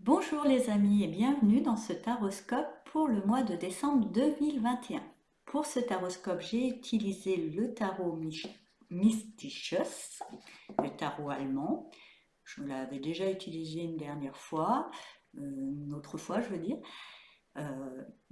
Bonjour les amis et bienvenue dans ce taroscope pour le mois de décembre 2021. Pour ce taroscope, j'ai utilisé le tarot Mystichus, le tarot allemand. Je l'avais déjà utilisé une dernière fois, une autre fois je veux dire.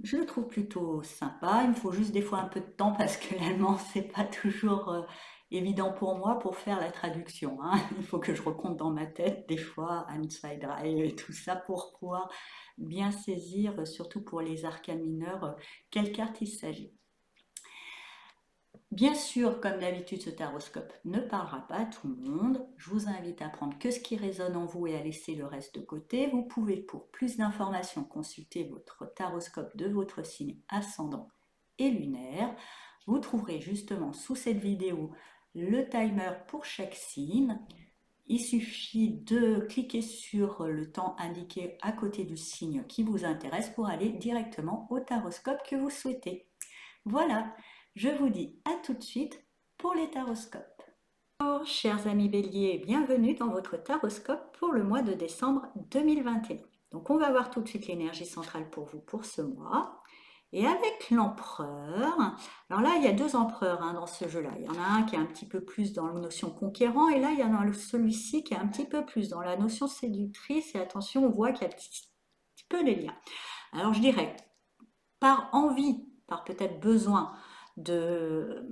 Je le trouve plutôt sympa. Il me faut juste des fois un peu de temps parce que l'allemand, c'est pas toujours évident pour moi pour faire la traduction, hein. Il faut que je recompte dans ma tête des fois un, 2, 3 et tout ça pour pouvoir bien saisir, surtout pour les arcanes mineurs, quelle carte il s'agit. Bien sûr, comme d'habitude, ce taroscope ne parlera pas à tout le monde. Je vous invite à prendre que ce qui résonne en vous et à laisser le reste de côté. Vous pouvez, pour plus d'informations, consulter votre taroscope de votre signe ascendant et lunaire. Vous trouverez justement sous cette vidéo le timer pour chaque signe. Il suffit de cliquer sur le temps indiqué à côté du signe qui vous intéresse pour aller directement au taroscope que vous souhaitez. Voilà, je vous dis à tout de suite pour les taroscopes. Bonjour chers amis béliers, bienvenue dans votre taroscope pour le mois de décembre 2021. Donc on va voir tout de suite l'énergie centrale pour vous pour ce mois. Et avec l'empereur, alors là il y a deux empereurs dans ce jeu-là. Il y en a un qui est un petit peu plus dans la notion conquérant et là il y en a celui-ci qui est un petit peu plus dans la notion séductrice. Et attention, on voit qu'il y a un petit peu les liens. Alors je dirais, par envie, par peut-être besoin de,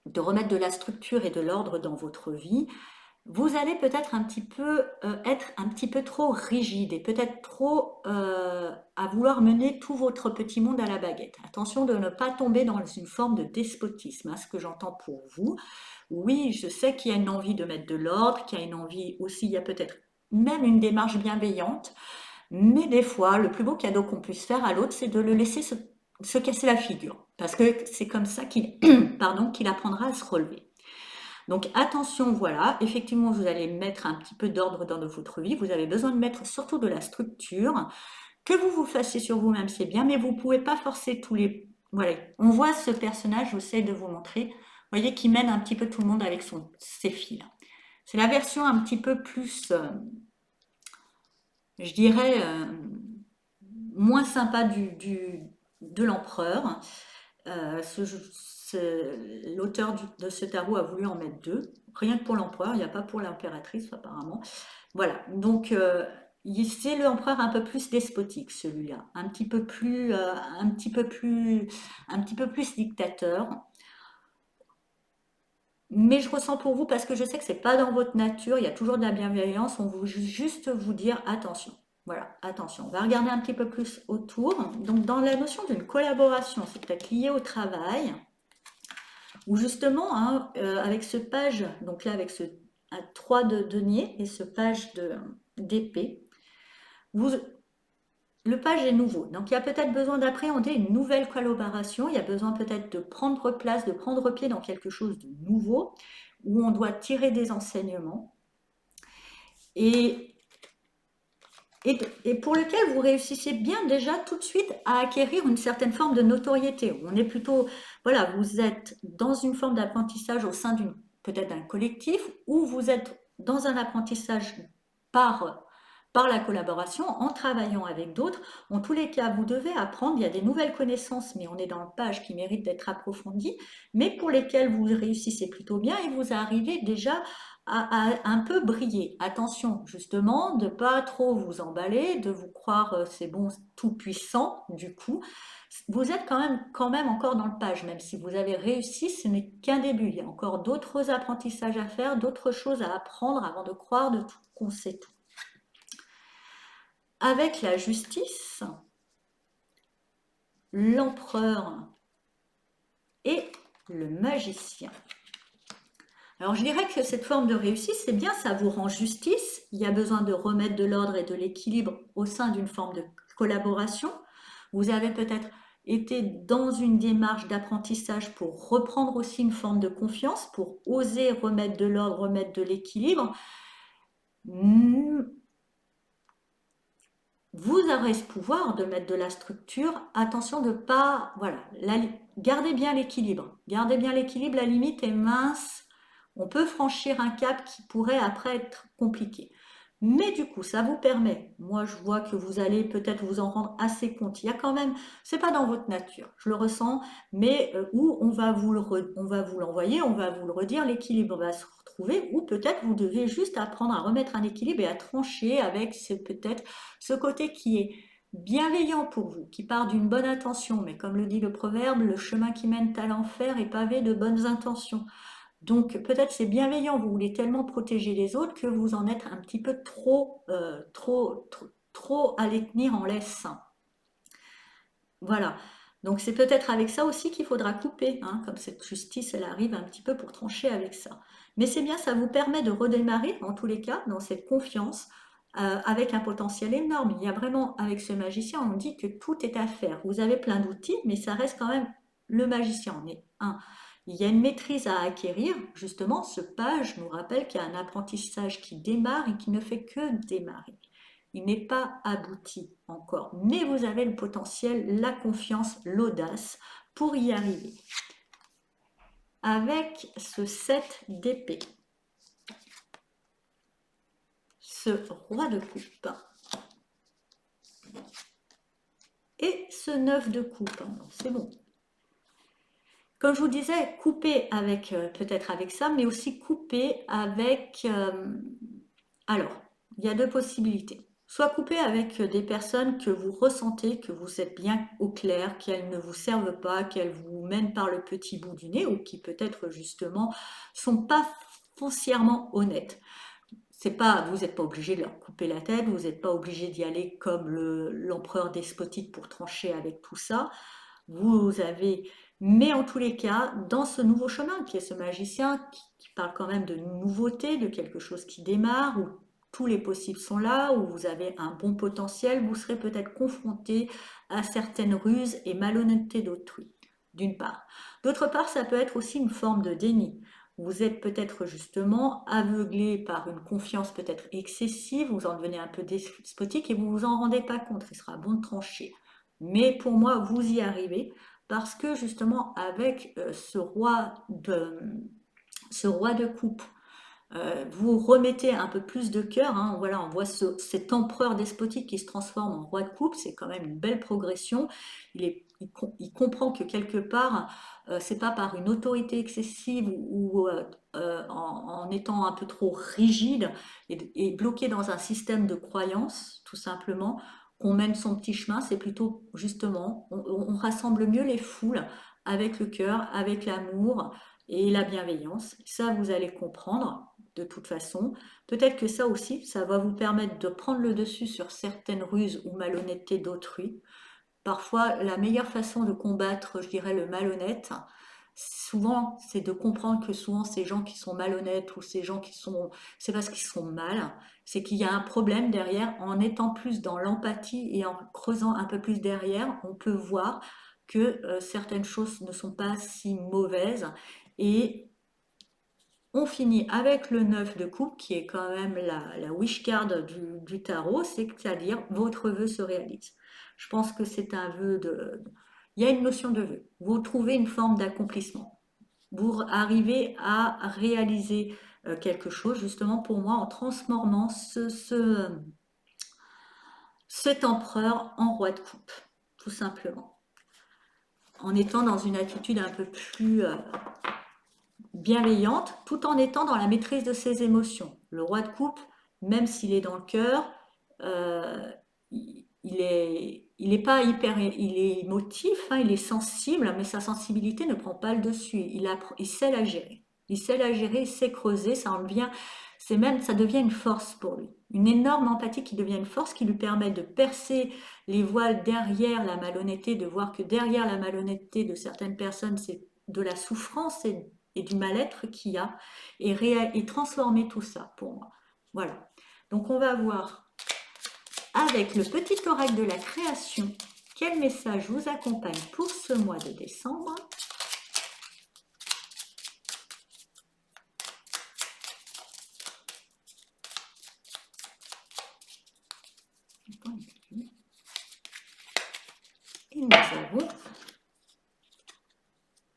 de remettre de la structure et de l'ordre dans votre vie, vous allez peut-être un petit peu être un petit peu trop rigide et peut-être trop à vouloir mener tout votre petit monde à la baguette. Attention de ne pas tomber dans une forme de despotisme, ce que j'entends pour vous. Oui, je sais qu'il y a une envie de mettre de l'ordre, qu'il y a une envie aussi, il y a peut-être même une démarche bienveillante, mais des fois, le plus beau cadeau qu'on puisse faire à l'autre, c'est de le laisser se casser la figure. Parce que c'est comme ça qu'il qu'il apprendra à se relever. Donc attention, voilà, effectivement, vous allez mettre un petit peu d'ordre dans votre vie. Vous avez besoin de mettre surtout de la structure. Que vous vous fassiez sur vous-même, c'est bien, mais vous ne pouvez pas forcer tous les... Voilà, on voit ce personnage, j'essaie de vous montrer, vous voyez, qui mène un petit peu tout le monde avec ses fils. C'est la version un petit peu plus, je dirais, moins sympa de l'empereur. L'auteur de ce tarot a voulu en mettre deux, rien que pour l'empereur, il n'y a pas pour l'impératrice apparemment. Voilà, donc c'est l'empereur un peu plus despotique celui-là, un petit peu plus dictateur. Mais je ressens pour vous parce que je sais que c'est pas dans votre nature, il y a toujours de la bienveillance, on veut juste vous dire attention. Voilà, attention. On va regarder un petit peu plus autour. Donc dans la notion d'une collaboration, c'est peut-être lié au travail, ou justement avec ce page, donc là avec ce 3 de denier et ce page d'épée, vous, le page est nouveau, donc il y a peut-être besoin d'appréhender une nouvelle collaboration, il y a besoin peut-être de prendre place, de prendre pied dans quelque chose de nouveau, où on doit tirer des enseignements, et, et pour lequel vous réussissez bien déjà tout de suite à acquérir une certaine forme de notoriété. On est plutôt, voilà, vous êtes dans une forme d'apprentissage au sein peut-être d'un collectif, ou vous êtes dans un apprentissage par la collaboration, en travaillant avec d'autres. En tous les cas, vous devez apprendre, il y a des nouvelles connaissances, mais on est dans le page qui mérite d'être approfondi, mais pour lesquelles vous réussissez plutôt bien et vous arrivez déjà à un peu briller. Attention, justement, de pas trop vous emballer, de vous croire c'est bon, tout puissant, du coup. Vous êtes quand même encore dans le page, même si vous avez réussi, ce n'est qu'un début. Il y a encore d'autres apprentissages à faire, d'autres choses à apprendre avant de croire de tout qu'on sait tout. Avec la justice, l'empereur et le magicien. Alors je dirais que cette forme de réussite, c'est bien, ça vous rend justice. Il y a besoin de remettre de l'ordre et de l'équilibre au sein d'une forme de collaboration. Vous avez peut-être été dans une démarche d'apprentissage pour reprendre aussi une forme de confiance, pour oser remettre de l'ordre, remettre de l'équilibre. Vous aurez ce pouvoir de mettre de la structure. Attention de pas, voilà, gardez bien l'équilibre. Gardez bien l'équilibre, la limite est mince. On peut franchir un cap qui pourrait après être compliqué. Mais du coup, ça vous permet, moi je vois que vous allez peut-être vous en rendre assez compte. Il y a quand même, c'est pas dans votre nature, je le ressens, mais où on va vous on va vous l'envoyer, on va vous le redire, l'équilibre va se retrouver, ou peut-être vous devez juste apprendre à remettre un équilibre et à trancher avec peut-être ce côté qui est bienveillant pour vous, qui part d'une bonne intention, mais comme le dit le proverbe, le chemin qui mène à l'enfer est pavé de bonnes intentions. Donc peut-être c'est bienveillant, vous voulez tellement protéger les autres que vous en êtes un petit peu trop à les tenir en laisse. Voilà. Donc c'est peut-être avec ça aussi qu'il faudra couper, hein, comme cette justice, elle arrive un petit peu pour trancher avec ça. Mais c'est bien, ça vous permet de redémarrer, en tous les cas, dans cette confiance, avec un potentiel énorme. Il y a vraiment, avec ce magicien, on dit que tout est à faire. Vous avez plein d'outils, mais ça reste quand même le magicien. Mais il y a une maîtrise à acquérir. Justement, ce page nous rappelle qu'il y a un apprentissage qui démarre et qui ne fait que démarrer. Il n'est pas abouti encore, mais vous avez le potentiel, la confiance, l'audace pour y arriver. Avec ce 7 d'épée, ce roi de coupe et ce 9 de coupe, c'est bon. Comme je vous disais, couper avec, peut-être avec ça, mais aussi couper avec... alors, il y a deux possibilités. Soit couper avec des personnes que vous ressentez, que vous êtes bien au clair, qu'elles ne vous servent pas, qu'elles vous mènent par le petit bout du nez, ou qui peut-être justement sont pas foncièrement honnêtes. C'est pas, vous n'êtes pas obligé de leur couper la tête, vous n'êtes pas obligé d'y aller comme l'empereur despotique pour trancher avec tout ça. Vous avez, mais en tous les cas, dans ce nouveau chemin qui est ce magicien, qui parle quand même de nouveauté, de quelque chose qui démarre, où tous les possibles sont là, où vous avez un bon potentiel, vous serez peut-être confronté à certaines ruses et malhonnêtetés d'autrui, d'une part. D'autre part, ça peut être aussi une forme de déni. Vous êtes peut-être justement aveuglé par une confiance peut-être excessive, vous en devenez un peu despotique et vous vous en rendez pas compte. Il sera bon de trancher. Mais pour moi, vous y arrivez parce que justement, avec ce roi de coupe, vous remettez un peu plus de cœur. Hein. Voilà, on voit cet empereur despotique qui se transforme en roi de coupe. C'est quand même une belle progression. Il comprend que quelque part, c'est pas par une autorité excessive ou en étant un peu trop rigide et bloqué dans un système de croyance, tout simplement, qu'on mène son petit chemin. C'est plutôt justement, on rassemble mieux les foules avec le cœur, avec l'amour et la bienveillance. Ça, vous allez comprendre de toute façon. Peut-être que ça aussi, ça va vous permettre de prendre le dessus sur certaines ruses ou malhonnêtetés d'autrui. Parfois, la meilleure façon de combattre, je dirais, le malhonnête, souvent, c'est de comprendre que souvent ces gens qui sont malhonnêtes ou ces gens qui sont, c'est parce qu'ils sont mal, c'est qu'il y a un problème derrière. En étant plus dans l'empathie et en creusant un peu plus derrière, on peut voir que certaines choses ne sont pas si mauvaises et on finit avec le 9 de coupe qui est quand même la wish card du tarot, c'est-à-dire votre vœu se réalise. Je pense que c'est un vœu de... Il y a une notion de vœu. Vous trouvez une forme d'accomplissement. Vous arrivez à réaliser quelque chose, justement pour moi, en transformant cet empereur en roi de coupe, tout simplement. En étant dans une attitude un peu plus bienveillante, tout en étant dans la maîtrise de ses émotions. Le roi de coupe, même s'il est dans le cœur, il est pas hyper, il est émotif, hein, il est sensible, mais sa sensibilité ne prend pas le dessus. Il sait la gérer. Il sait la gérer, il sait creuser, ça en devient, ça devient une force pour lui. Une énorme empathie qui devient une force qui lui permet de percer les voiles derrière la malhonnêteté, de voir que derrière la malhonnêteté de certaines personnes, c'est de la souffrance et du mal-être qu'il y a et transformer tout ça pour moi. Voilà. Donc on va voir avec le petit oracle de la création quel message vous accompagne pour ce mois de décembre. Et nous avons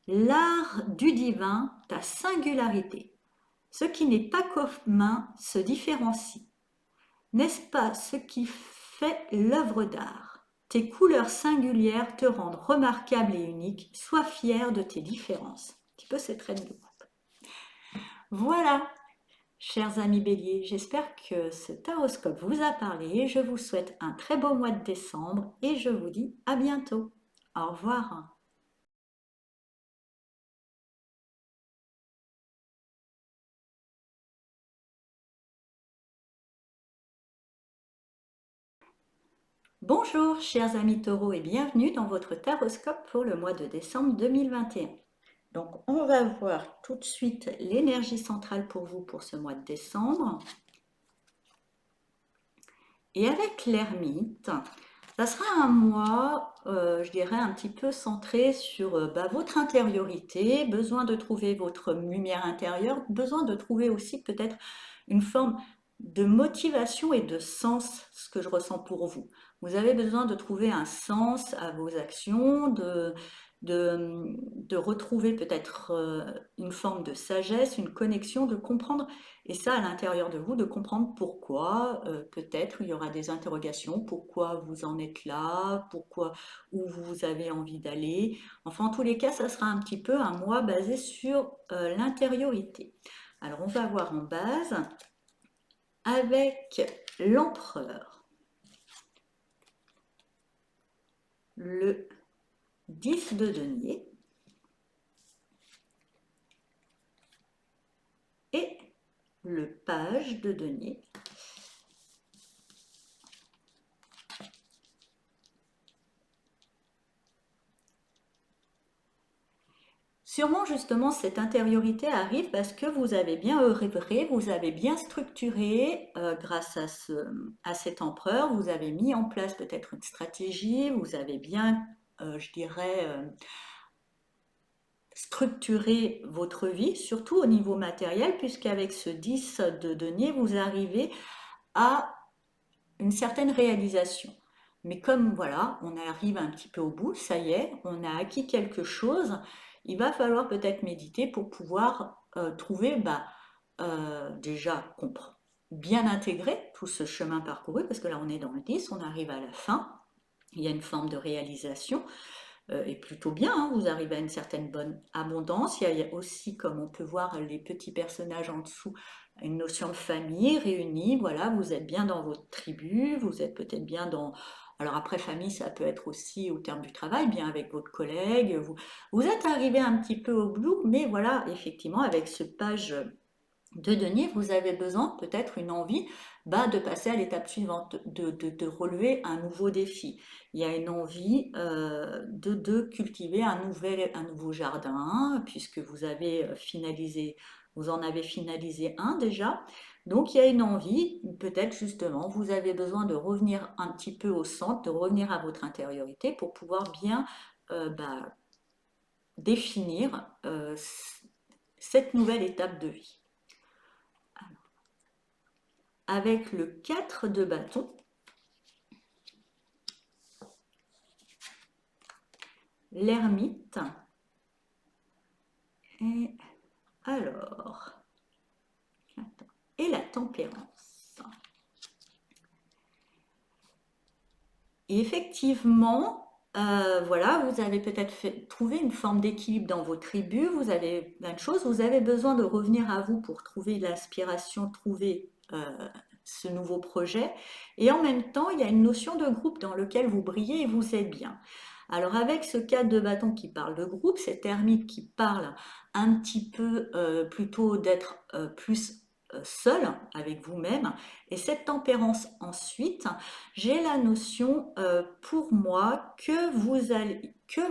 l'art du divin, ta singularité. Ce qui n'est pas commun se différencie. N'est-ce pas ce qui fait l'œuvre d'art? Tes couleurs singulières te rendent remarquable et unique. Sois fier de tes différences. Un petit peu cette reine de coupe. Voilà, chers amis béliers, j'espère que ce taroscope vous a parlé. Je vous souhaite un très beau mois de décembre et je vous dis à bientôt. Au revoir. Bonjour chers amis taureaux et bienvenue dans votre taroscope pour le mois de décembre 2021. Donc on va voir tout de suite l'énergie centrale pour vous pour ce mois de décembre. Et avec l'ermite, ça sera un mois, je dirais, un petit peu centré sur votre intériorité, besoin de trouver votre lumière intérieure, besoin de trouver aussi peut-être une forme de motivation et de sens, ce que je ressens pour vous. Vous avez besoin de trouver un sens à vos actions, de retrouver peut-être une forme de sagesse, une connexion, de comprendre, et ça à l'intérieur de vous, de comprendre pourquoi, peut-être il y aura des interrogations, pourquoi vous en êtes là, pourquoi, où vous avez envie d'aller. Enfin, en tous les cas, ça sera un petit peu un mois basé sur l'intériorité. Alors, on va voir en base avec l'empereur, le 10 de denier et le page de denier. Sûrement justement cette intériorité arrive parce que vous avez bien œuvré, vous avez bien structuré grâce à cet empereur, vous avez mis en place peut-être une stratégie, vous avez bien, je dirais, structuré votre vie, surtout au niveau matériel, puisqu'avec ce 10 de denier, vous arrivez à une certaine réalisation. Mais comme voilà, on arrive un petit peu au bout, ça y est, on a acquis quelque chose, il va falloir peut-être méditer pour pouvoir trouver, déjà, bien intégrer tout ce chemin parcouru, parce que là on est dans le 10, on arrive à la fin, il y a une forme de réalisation, et plutôt bien, hein, vous arrivez à une certaine bonne abondance. Il y a aussi, comme on peut voir les petits personnages en dessous, une notion de famille réunie. Voilà, vous êtes bien dans votre tribu, vous êtes peut-être bien dans... Alors après, famille, ça peut être aussi au terme du travail, bien avec votre collègue. Vous êtes arrivé un petit peu au bout, mais voilà, effectivement, avec ce page de denier, vous avez besoin, peut-être une envie, de passer à l'étape suivante, de relever un nouveau défi. Il y a une envie de cultiver un nouveau jardin, puisque vous avez finalisé, vous en avez finalisé un déjà. Donc il y a une envie, peut-être justement, vous avez besoin de revenir un petit peu au centre, de revenir à votre intériorité pour pouvoir bien définir cette nouvelle étape de vie. Avec le 4 de bâton, l'ermite, et alors, et la tempérance. Et effectivement, voilà, vous avez peut-être trouvé une forme d'équilibre dans vos tribus, vous avez plein de choses, vous avez besoin de revenir à vous pour trouver l'inspiration, trouver ce nouveau projet. Et en même temps, il y a une notion de groupe dans lequel vous brillez et vous êtes bien. Alors avec ce 4 de bâton qui parle de groupe, cet ermite qui parle un petit peu plutôt d'être plus seul avec vous-même, et cette tempérance ensuite, j'ai la notion pour moi que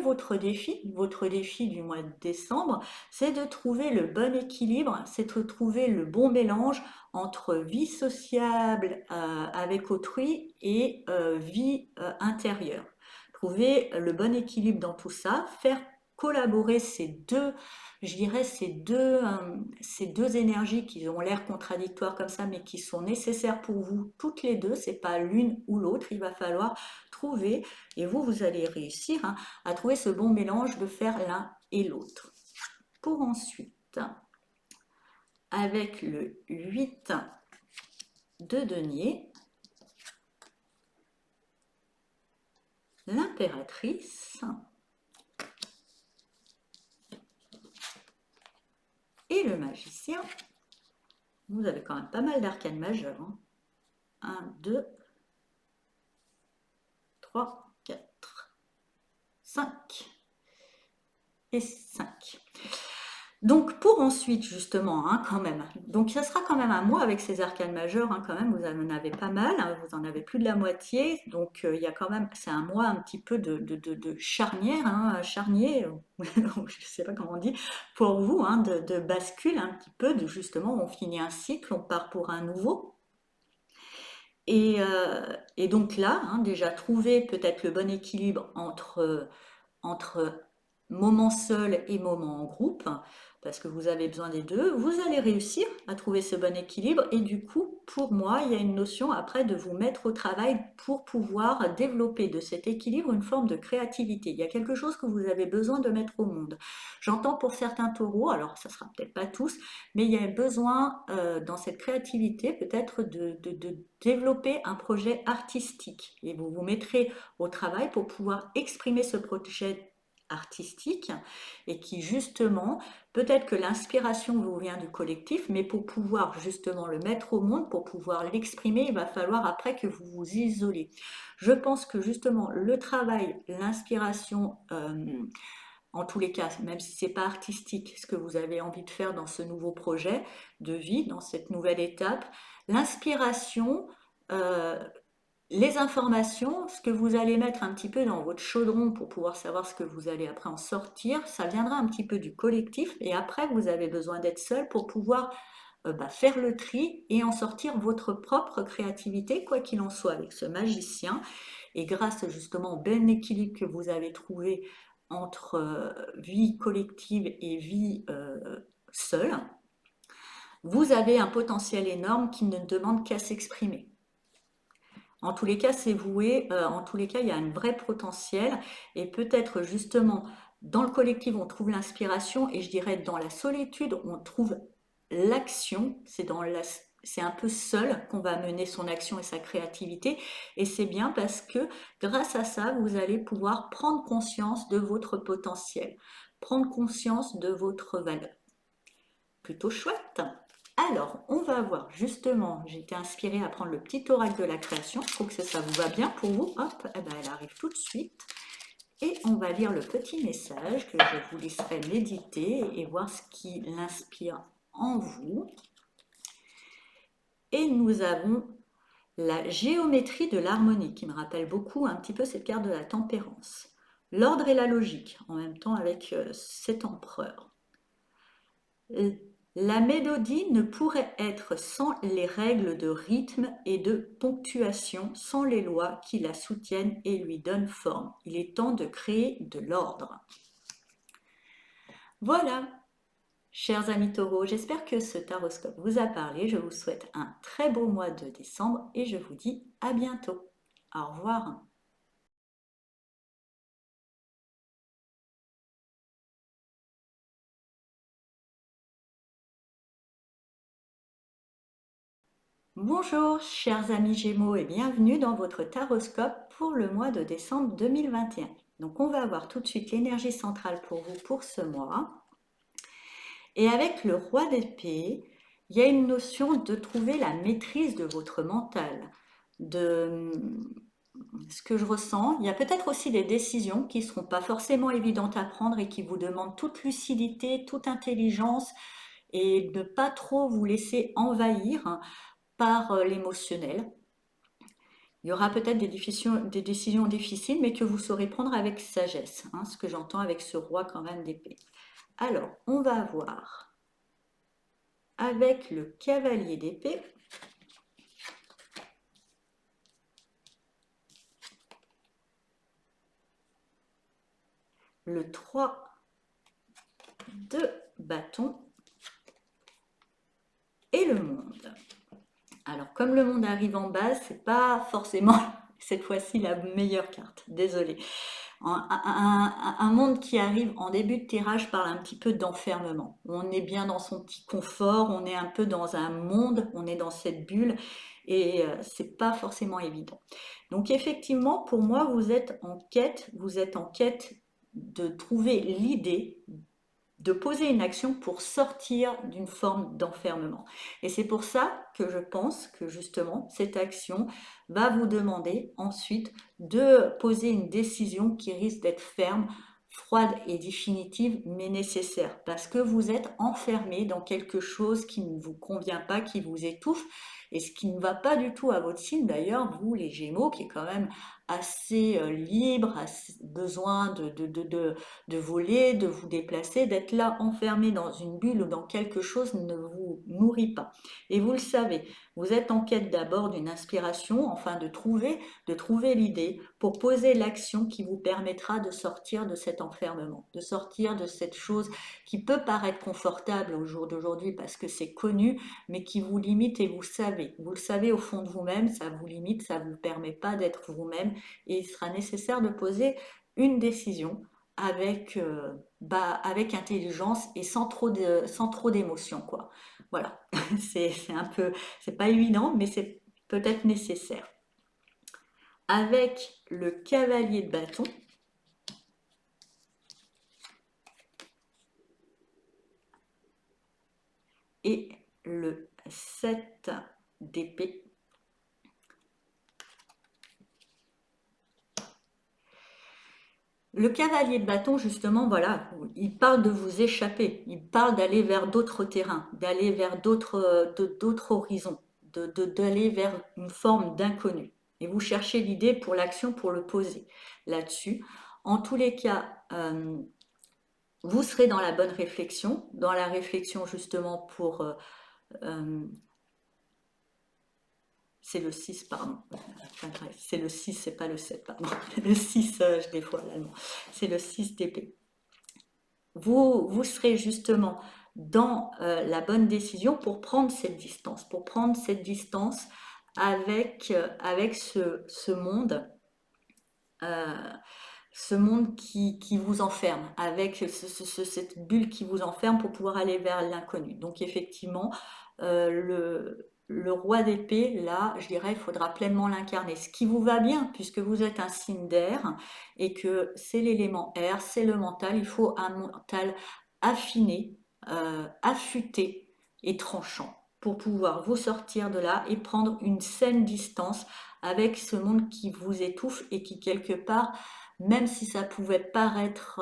votre défi du mois de décembre, c'est de trouver le bon équilibre, c'est de trouver le bon mélange entre vie sociable avec autrui et vie intérieure. Trouver le bon équilibre dans tout ça, faire collaborer ces deux, je dirais ces deux énergies qui ont l'air contradictoires comme ça, mais qui sont nécessaires pour vous toutes les deux. C'est pas l'une ou l'autre. Il va falloir trouver, et vous allez réussir à trouver ce bon mélange de faire l'un et l'autre. Pour ensuite, avec le 8 de denier, l'impératrice et le magicien. Vous avez quand même pas mal d'arcanes majeures. 1, 2, 3, 4, 5 et 5. Donc pour ensuite justement, quand même, donc ça sera quand même un mois avec ces arcanes majeures, quand même, vous en avez pas mal, vous en avez plus de la moitié, donc il y a quand même, c'est un mois un petit peu de charnière, charnier, je ne sais pas comment on dit, pour vous, de bascule un petit peu, de justement, on finit un cycle, on part pour un nouveau. Et donc là, déjà trouver peut-être le bon équilibre entre moment seul et moment en groupe, parce que vous avez besoin des deux, vous allez réussir à trouver ce bon équilibre et du coup, pour moi, il y a une notion après de vous mettre au travail pour pouvoir développer de cet équilibre une forme de créativité. Il y a quelque chose que vous avez besoin de mettre au monde. J'entends pour certains taureaux, alors ça sera peut-être pas tous, mais il y a besoin dans cette créativité peut-être de développer un projet artistique et vous vous mettrez au travail pour pouvoir exprimer ce projet artistique et qui justement, peut-être que l'inspiration vous vient du collectif, mais pour pouvoir justement le mettre au monde, pour pouvoir l'exprimer, il va falloir après que vous vous isolez. Je pense que justement le travail, l'inspiration, en tous les cas, même si c'est pas artistique, ce que vous avez envie de faire dans ce nouveau projet de vie, dans cette nouvelle étape, l'inspiration, euh, les informations, ce que vous allez mettre un petit peu dans votre chaudron pour pouvoir savoir ce que vous allez après en sortir, ça viendra un petit peu du collectif et après vous avez besoin d'être seul pour pouvoir faire le tri et en sortir votre propre créativité, quoi qu'il en soit, avec ce magicien. Et grâce justement au bon équilibre que vous avez trouvé entre vie collective et vie seule, vous avez un potentiel énorme qui ne demande qu'à s'exprimer. En tous les cas, c'est voué, en tous les cas, il y a un vrai potentiel et peut-être justement dans le collectif, on trouve l'inspiration et je dirais dans la solitude, on trouve l'action. C'est un peu seul qu'on va mener son action et sa créativité et c'est bien parce que grâce à ça, vous allez pouvoir prendre conscience de votre potentiel, prendre conscience de votre valeur. Plutôt chouette. Alors, on va voir justement, j'ai été inspirée à prendre le petit oracle de la création. Je trouve que ça vous va bien pour vous. Hop, eh ben, elle arrive tout de suite. Et on va lire le petit message que je vous laisserai méditer et voir ce qui l'inspire en vous. Et nous avons la géométrie de l'harmonie qui me rappelle beaucoup un petit peu cette carte de la tempérance. L'ordre et la logique en même temps avec cet empereur. La mélodie ne pourrait être sans les règles de rythme et de ponctuation, sans les lois qui la soutiennent et lui donnent forme. Il est temps de créer de l'ordre. Voilà, chers amis taureaux, j'espère que ce taroscope vous a parlé. Je vous souhaite un très beau mois de décembre et je vous dis à bientôt. Au revoir. Bonjour chers amis Gémeaux et bienvenue dans votre taroscope pour le mois de décembre 2021. Donc on va avoir tout de suite l'énergie centrale pour vous pour ce mois. Et avec le roi d'épée, il y a une notion de trouver la maîtrise de votre mental, de ce que je ressens. Il y a peut-être aussi des décisions qui ne seront pas forcément évidentes à prendre et qui vous demandent toute lucidité, toute intelligence et ne pas trop vous laisser envahir par l'émotionnel. Il y aura peut-être des décisions difficiles, mais que vous saurez prendre avec sagesse, ce que j'entends avec ce roi quand même d'épée. Alors, on va voir avec le cavalier d'épée. Le 3 de bâton et le monde. Alors, comme le monde arrive en base, c'est pas forcément cette fois-ci la meilleure carte. Désolée. Un monde qui arrive en début de tirage parle un petit peu d'enfermement. On est bien dans son petit confort, on est un peu dans un monde, on est dans cette bulle Et c'est pas forcément évident. Donc effectivement, pour moi, vous êtes en quête de trouver l'idée de poser une action pour sortir d'une forme d'enfermement. Et c'est pour ça que je pense que justement, cette action va vous demander ensuite de poser une décision qui risque d'être ferme, froide et définitive, mais nécessaire, parce que vous êtes enfermé dans quelque chose qui ne vous convient pas, qui vous étouffe, et ce qui ne va pas du tout à votre signe d'ailleurs, vous les Gémeaux, qui est quand même assez libre, assez besoin de voler, de vous déplacer, d'être là enfermé dans une bulle ou dans quelque chose ne vous nourrit pas. Et vous le savez, vous êtes en quête d'abord d'une inspiration, enfin de trouver l'idée pour poser l'action qui vous permettra de sortir de cet enfermement, de sortir de cette chose qui peut paraître confortable au jour d'aujourd'hui parce que c'est connu, mais qui vous limite et vous le savez au fond de vous-même, ça vous limite, ça ne vous permet pas d'être vous-même et il sera nécessaire de poser une décision avec, avec intelligence et sans trop d'émotion, quoi. Voilà, c'est un peu, c'est pas évident, mais c'est peut-être nécessaire. Avec le cavalier de bâton et le 7 d'épée, le cavalier de bâton, justement, voilà, il parle de vous échapper, il parle d'aller vers d'autres terrains, d'aller vers d'autres horizons, d'aller vers une forme d'inconnu. Et vous cherchez l'idée pour l'action, pour le poser là-dessus. En tous les cas, vous serez dans la réflexion justement pour euh, c'est le 6, pardon. Enfin, c'est le 6, c'est pas le 7, pardon. Le 6, je dévoile l'allemand. C'est le 6 d'épée. Vous serez justement dans la bonne décision pour prendre cette distance avec euh, ce monde qui vous enferme, avec cette bulle qui vous enferme pour pouvoir aller vers l'inconnu. Donc effectivement, le roi d'épée, là, je dirais, il faudra pleinement l'incarner. Ce qui vous va bien, puisque vous êtes un signe d'air et que c'est l'élément air, c'est le mental. Il faut un mental affiné, affûté et tranchant pour pouvoir vous sortir de là et prendre une saine distance avec ce monde qui vous étouffe et qui quelque part, même si ça pouvait paraître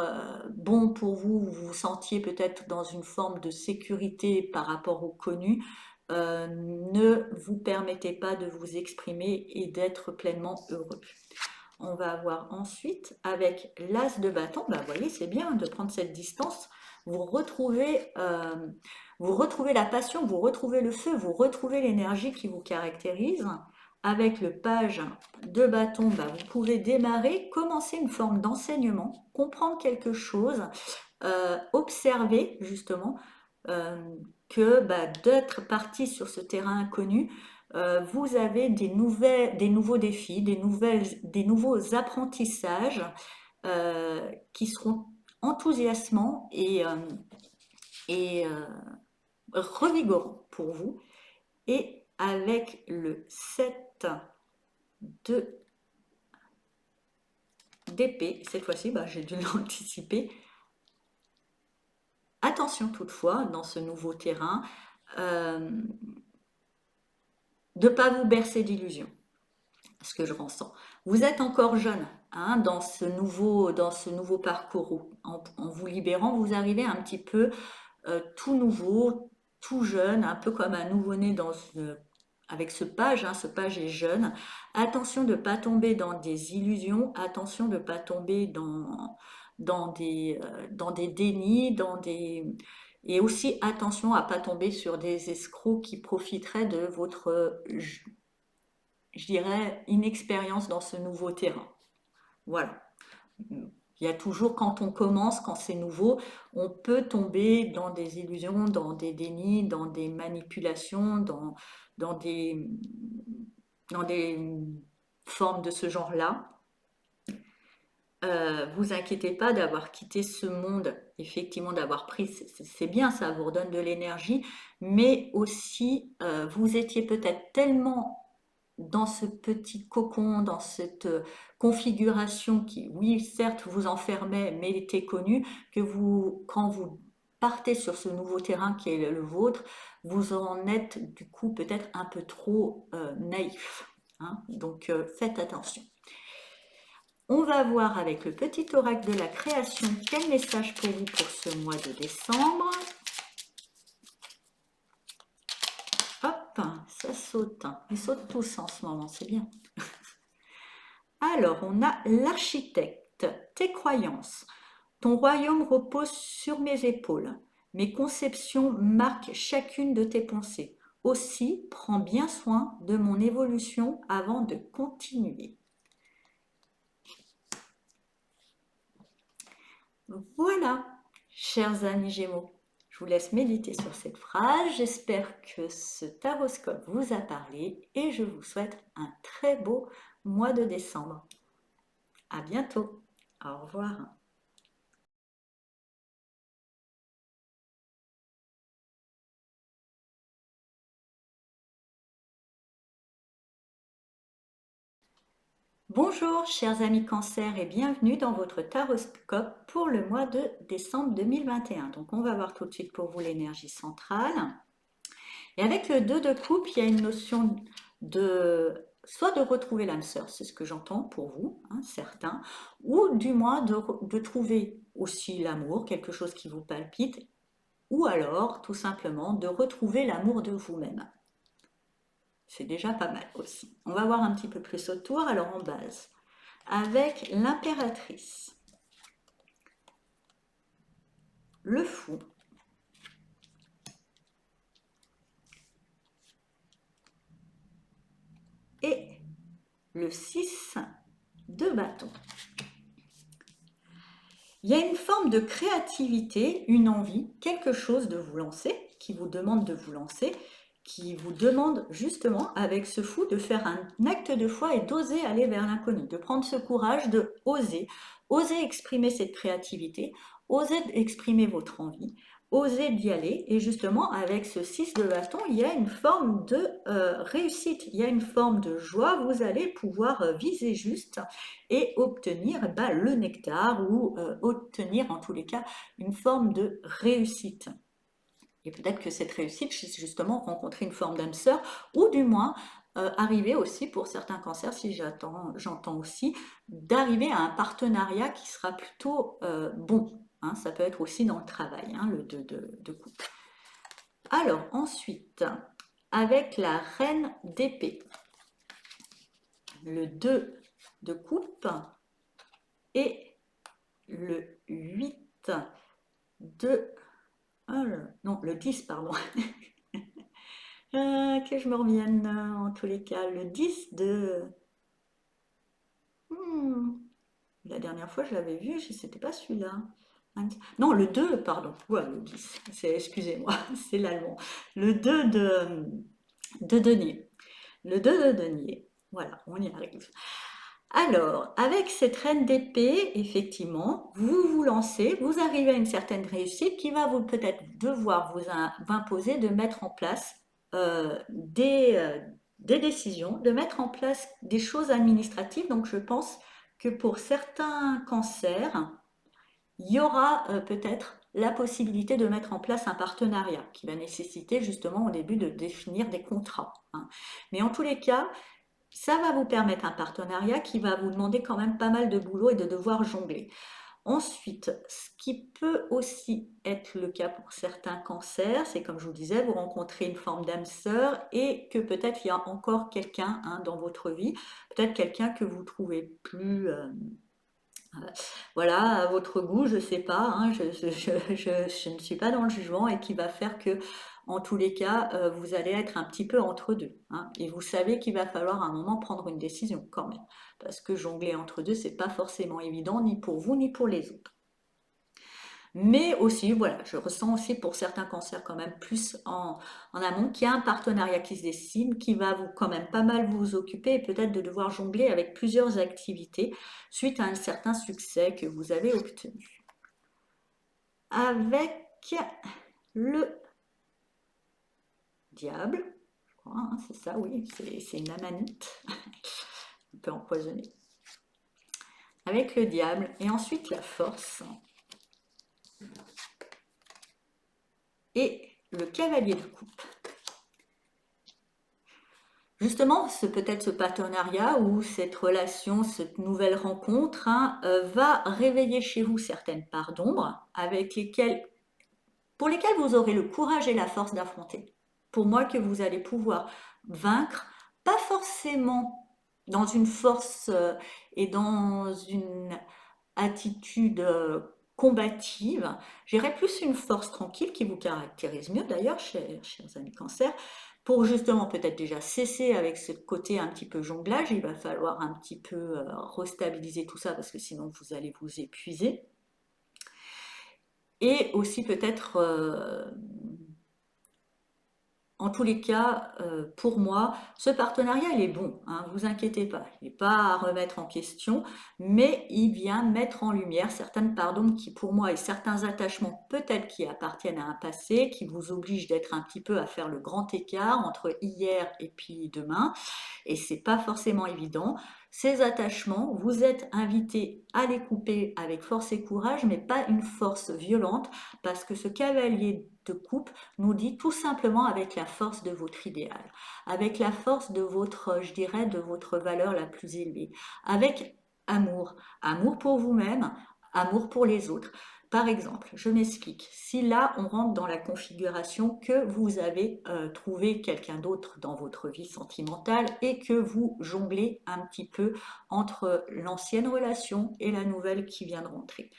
bon pour vous, vous vous sentiez peut-être dans une forme de sécurité par rapport au connu, ne vous permettez pas de vous exprimer et d'être pleinement heureux. On va avoir ensuite, avec l'as de bâton, bah, vous voyez, c'est bien de prendre cette distance. Vous retrouvez la passion, vous retrouvez le feu, vous retrouvez l'énergie qui vous caractérise. Avec le page de bâton, bah, vous pouvez démarrer, commencer une forme d'enseignement, comprendre quelque chose, observer justement que bah, d'être parti sur ce terrain inconnu, vous avez des nouveaux défis, des nouveaux apprentissages qui seront enthousiasmants et revigorants pour vous. Et avec le 7 d'épée, cette fois-ci, bah, j'ai dû l'anticiper. Attention toutefois, dans ce nouveau terrain, de ne pas vous bercer d'illusions, ce que je ressens. Vous êtes encore jeune hein, dans ce nouveau parcours. En vous libérant, vous arrivez un petit peu tout nouveau, tout jeune, un peu comme un nouveau-né avec ce page, hein, ce page est jeune. Attention de ne pas tomber dans des illusions, attention de ne pas tomber dans des dénis, et aussi attention à ne pas tomber sur des escrocs qui profiteraient de votre, je dirais, inexpérience dans ce nouveau terrain. Voilà. Il y a toujours, quand on commence, quand c'est nouveau, on peut tomber dans des illusions, dans des dénis, dans des manipulations, dans des, dans des formes de ce genre-là. Vous inquiétez pas d'avoir quitté ce monde, effectivement d'avoir pris, c'est bien, ça vous redonne de l'énergie, mais aussi vous étiez peut-être tellement dans ce petit cocon, dans cette configuration qui, oui, certes, vous enfermait, mais était connue, que vous, quand vous partez sur ce nouveau terrain qui est le vôtre, vous en êtes du coup peut-être un peu trop naïf. Hein. Donc faites attention. On va voir avec le petit oracle de la création quel message pour vous pour ce mois de décembre. Hop, ça saute. Ils sautent tous en ce moment, c'est bien. Alors, on a l'architecte, tes croyances. Ton royaume repose sur mes épaules. Mes conceptions marquent chacune de tes pensées. Aussi, prends bien soin de mon évolution avant de continuer. Voilà, chers amis Gémeaux, je vous laisse méditer sur cette phrase. J'espère que ce taroscope vous a parlé et je vous souhaite un très beau mois de décembre. À bientôt. Au revoir. Bonjour chers amis Cancer et bienvenue dans votre taroscope pour le mois de décembre 2021. Donc on va voir tout de suite pour vous l'énergie centrale. Et avec le 2 de coupe, il y a une notion de soit de retrouver l'âme sœur, c'est ce que j'entends pour vous, hein, certains, ou du moins de trouver aussi l'amour, quelque chose qui vous palpite, ou alors tout simplement de retrouver l'amour de vous-même. C'est déjà pas mal aussi. On va voir un petit peu plus autour, alors en base. Avec l'impératrice, le fou, et le 6 de bâton. Il y a une forme de créativité, une envie, quelque chose de vous lancer, qui vous demande de vous lancer, qui vous demande justement avec ce fou de faire un acte de foi et d'oser aller vers l'inconnu, de prendre ce courage, de oser, oser exprimer cette créativité, oser exprimer votre envie, oser d'y aller. Et justement, avec ce 6 de bâton, il y a une forme de réussite, il y a une forme de joie. Vous allez pouvoir viser juste et obtenir le nectar ou obtenir en tous les cas une forme de réussite. Et peut-être que cette réussite, c'est justement rencontrer une forme d'âme sœur ou du moins arriver aussi pour certains cancers, si j'entends aussi, d'arriver à un partenariat qui sera plutôt bon. Hein, ça peut être aussi dans le travail, hein, le 2 de coupe. Alors ensuite, avec la reine d'épée, le 2 de coupe et le 8 de... non, le 10, pardon. Que je me revienne en tous les cas. Le 10 de... La dernière fois, je l'avais vu, c'était pas celui-là. Non, le 2, pardon. Ouais, le 10. Excusez-moi, c'est l'allemand. Le 2 de denier. Le 2 de denier. Voilà, on y arrive. Alors, avec cette reine d'épée, effectivement, vous vous lancez, vous arrivez à une certaine réussite qui va vous peut-être devoir vous imposer de mettre en place des décisions, de mettre en place des choses administratives. Donc, je pense que pour certains cancers, il y aura peut-être la possibilité de mettre en place un partenariat qui va nécessiter justement au début de définir des contrats. Hein. Mais en tous les cas, ça va vous permettre un partenariat qui va vous demander quand même pas mal de boulot et de devoir jongler. Ensuite, ce qui peut aussi être le cas pour certains cancers, c'est comme je vous disais, vous rencontrez une forme d'âme sœur et que peut-être il y a encore quelqu'un dans votre vie, peut-être quelqu'un que vous trouvez plus... voilà, à votre goût, je ne sais pas, hein, je ne suis pas dans le jugement et qui va faire que, en tous les cas, vous allez être un petit peu entre deux. Hein, et vous savez qu'il va falloir à un moment prendre une décision quand même. Parce que jongler entre deux, c'est pas forcément évident, ni pour vous, ni pour les autres. Mais aussi, voilà, je ressens aussi pour certains cancers quand même plus en amont qu'il y a un partenariat qui se dessine, qui va vous quand même pas mal vous occuper et peut-être de devoir jongler avec plusieurs activités suite à un certain succès que vous avez obtenu. Avec le diable, je crois, hein, c'est ça, oui, c'est une amanite, un peu empoisonnée. Avec le diable, et ensuite la force. Et le cavalier de coupe. Justement, peut-être ce partenariat ou cette relation, cette nouvelle rencontre va réveiller chez vous certaines parts d'ombre pour lesquelles vous aurez le courage et la force d'affronter. Pour moi, que vous allez pouvoir vaincre, pas forcément dans une force et dans une attitude combative, j'irais plus une force tranquille qui vous caractérise mieux d'ailleurs, chers amis cancer, pour justement peut-être déjà cesser avec ce côté un petit peu jonglage. Il va falloir un petit peu restabiliser tout ça parce que sinon vous allez vous épuiser. Et aussi peut-être en tous les cas, pour moi, ce partenariat, il est bon, hein, vous inquiétez pas, il n'est pas à remettre en question, mais il vient mettre en lumière certaines parts d'ombre qui, pour moi, et certains attachements peut-être qui appartiennent à un passé, qui vous obligent d'être un petit peu à faire le grand écart entre hier et puis demain, et c'est pas forcément évident. Ces attachements, vous êtes invités à les couper avec force et courage, mais pas une force violente, parce que ce cavalier de coupe nous dit tout simplement avec la force de votre idéal, avec la force de votre, je dirais, de votre valeur la plus élevée, avec amour, amour pour vous-même, amour pour les autres. Par exemple, je m'explique, si là on rentre dans la configuration que vous avez trouvé quelqu'un d'autre dans votre vie sentimentale et que vous jonglez un petit peu entre l'ancienne relation et la nouvelle qui vient de rentrer.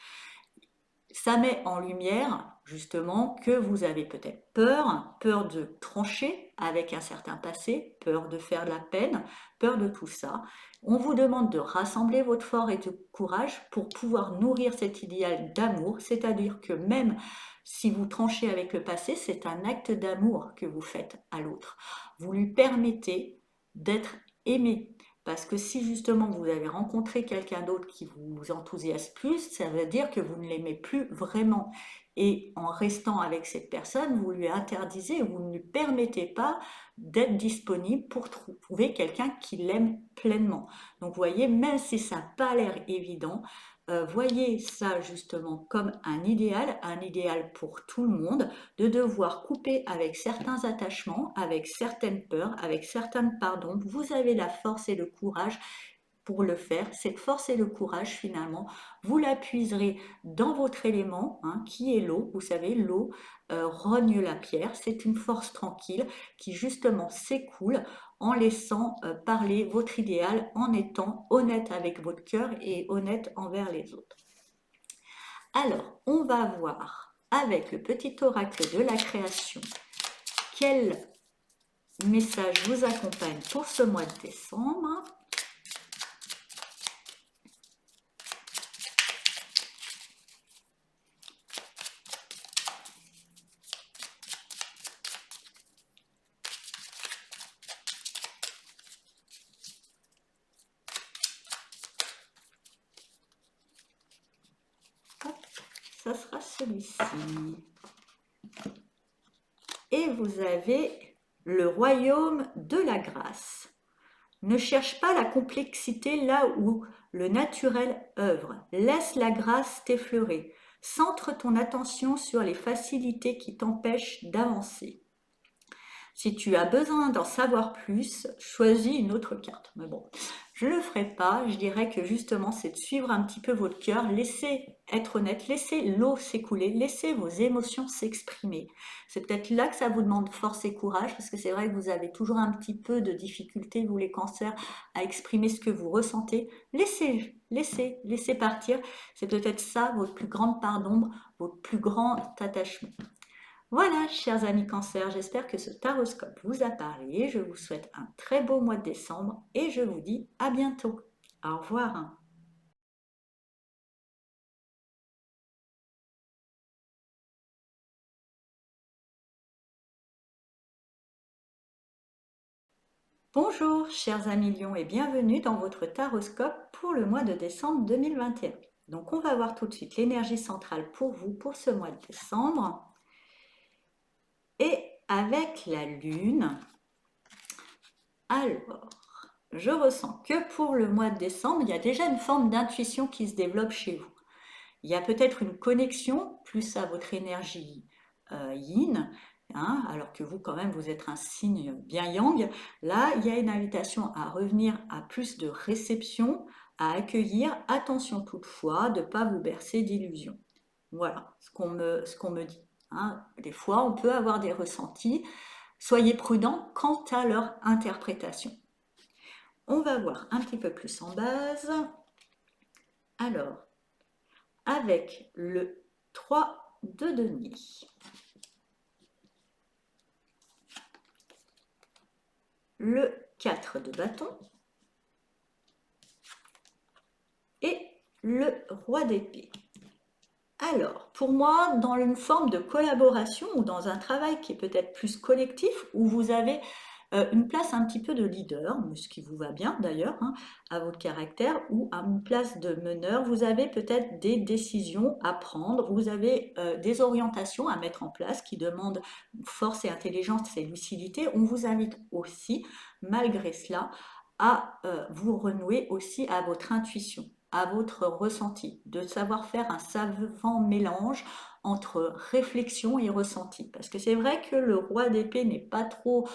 Ça met en lumière justement que vous avez peut-être peur de trancher avec un certain passé, peur de faire de la peine, peur de tout ça. On vous demande de rassembler votre force et de courage pour pouvoir nourrir cet idéal d'amour, c'est-à-dire que même si vous tranchez avec le passé, c'est un acte d'amour que vous faites à l'autre. Vous lui permettez d'être aimé. Parce que si justement vous avez rencontré quelqu'un d'autre qui vous enthousiasme plus, ça veut dire que vous ne l'aimez plus vraiment. Et en restant avec cette personne, vous lui interdisez, vous ne lui permettez pas d'être disponible pour trouver quelqu'un qui l'aime pleinement. Donc vous voyez, même si ça n'a pas l'air évident, voyez ça justement comme un idéal pour tout le monde, de devoir couper avec certains attachements, avec certaines peurs, avec certaines pardons. Vous avez la force et le courage pour le faire. Cette force et le courage, finalement, vous la puiserez dans votre élément, qui est l'eau. Vous savez, l'eau rogne la pierre. C'est une force tranquille qui, justement, s'écoule en laissant parler votre idéal, en étant honnête avec votre cœur et honnête envers les autres. Alors, on va voir avec le petit oracle de la création quel message vous accompagne pour ce mois de décembre. Ça sera celui-ci. Et vous avez le royaume de la grâce. Ne cherche pas la complexité là où le naturel œuvre. Laisse la grâce t'effleurer. Centre ton attention sur les facilités qui t'empêchent d'avancer. Si tu as besoin d'en savoir plus, choisis une autre carte. Mais bon, je ne le ferai pas. Je dirais que justement, c'est de suivre un petit peu votre cœur. Laissez être honnête, laissez l'eau s'écouler, laissez vos émotions s'exprimer. C'est peut-être là que ça vous demande force et courage, parce que c'est vrai que vous avez toujours un petit peu de difficulté, vous les cancers, à exprimer ce que vous ressentez. Laissez partir. C'est peut-être ça, votre plus grande part d'ombre, votre plus grand attachement. Voilà, chers amis cancer, j'espère que ce taroscope vous a parlé. Je vous souhaite un très beau mois de décembre et je vous dis à bientôt. Au revoir. Bonjour, chers amis lions, et bienvenue dans votre taroscope pour le mois de décembre 2021. Donc, on va voir tout de suite l'énergie centrale pour vous pour ce mois de décembre. Et avec la lune, Alors, je ressens que pour le mois de décembre, il y a déjà une forme d'intuition qui se développe chez vous. Il y a peut-être une connexion plus à votre énergie yin, hein, alors que vous, quand même, vous êtes un signe bien yang. Là, il y a une invitation à revenir à plus de réception, à accueillir. Attention toutefois de ne pas vous bercer d'illusions. Voilà ce qu'on me dit. Hein. Des fois, on peut avoir des ressentis. Soyez prudents quant à leur interprétation. On va voir un petit peu plus en base. Alors, avec le 3 de denier. Le 4 de bâton et le roi d'épée. Alors, pour moi, dans une forme de collaboration ou dans un travail qui est peut-être plus collectif, où vous avez une place un petit peu de leader, ce qui vous va bien d'ailleurs, hein, à votre caractère, ou à une place de meneur, vous avez peut-être des décisions à prendre, vous avez des orientations à mettre en place qui demandent force et intelligence et lucidité. On vous invite aussi, malgré cela, à vous renouer aussi à votre intuition, à votre ressenti, de savoir faire un savant mélange entre réflexion et ressenti. Parce que c'est vrai que le roi d'épée n'est pas trop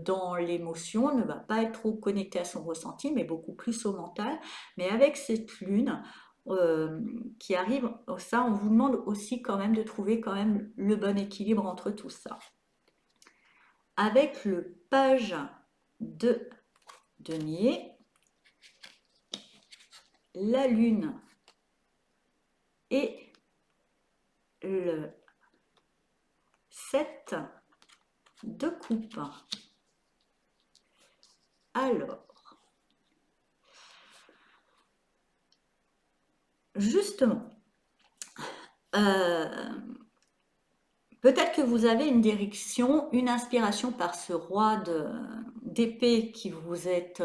dans l'émotion, ne va pas être trop connecté à son ressenti, mais beaucoup plus au mental. Mais avec cette lune qui arrive, ça, on vous demande aussi quand même de trouver quand même le bon équilibre entre tout ça. Avec le page de denier, la lune et le 7 de coupe. Alors, justement, peut-être que vous avez une direction, une inspiration par ce roi d'épée qui vous êtes,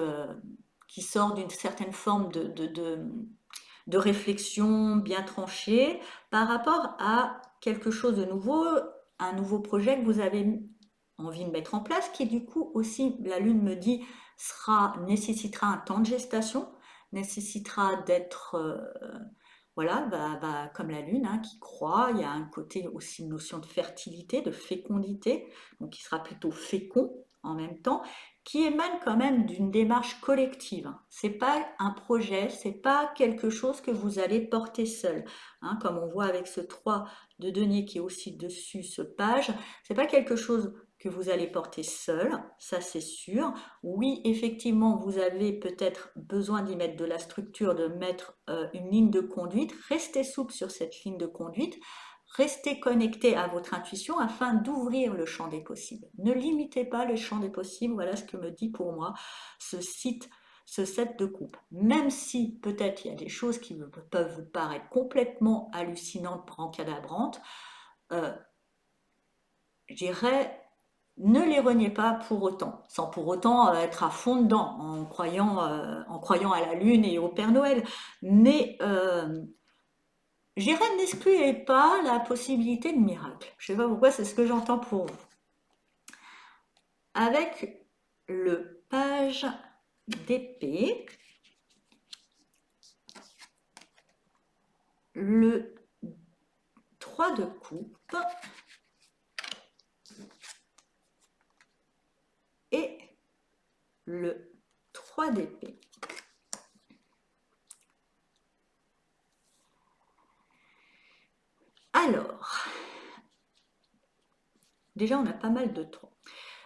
qui sort d'une certaine forme de réflexion bien tranchée par rapport à quelque chose de nouveau, un nouveau projet que vous avez envie de mettre en place, qui du coup aussi, la lune me dit, nécessitera un temps de gestation, nécessitera d'être voilà, comme la lune hein, qui croît, il y a un côté aussi une notion de fertilité, de fécondité, donc qui sera plutôt fécond en même temps, qui émane quand même d'une démarche collective. C'est pas un projet, c'est pas quelque chose que vous allez porter seul. Hein, comme on voit avec ce 3 de denier qui est aussi dessus ce page, c'est pas quelque chose que vous allez porter seul, ça c'est sûr. Oui, effectivement, vous avez peut-être besoin d'y mettre de la structure, de mettre une ligne de conduite. Restez souple sur cette ligne de conduite. Restez connecté à votre intuition afin d'ouvrir le champ des possibles. Ne limitez pas le champ des possibles. Voilà ce que me dit pour moi ce site, ce set de coupe. Même si peut-être il y a des choses qui peuvent vous paraître complètement hallucinantes, brancadabrantes, je dirais ne les reniez pas pour autant, sans pour autant être à fond dedans, en croyant à la Lune et au Père Noël. Mais je dirais n'excluez pas la possibilité de miracle. Je ne sais pas pourquoi, c'est ce que j'entends pour vous. Avec le page d'épée, le 3 de coupe, et le 3 d'épée. Alors, déjà on a pas mal de 3.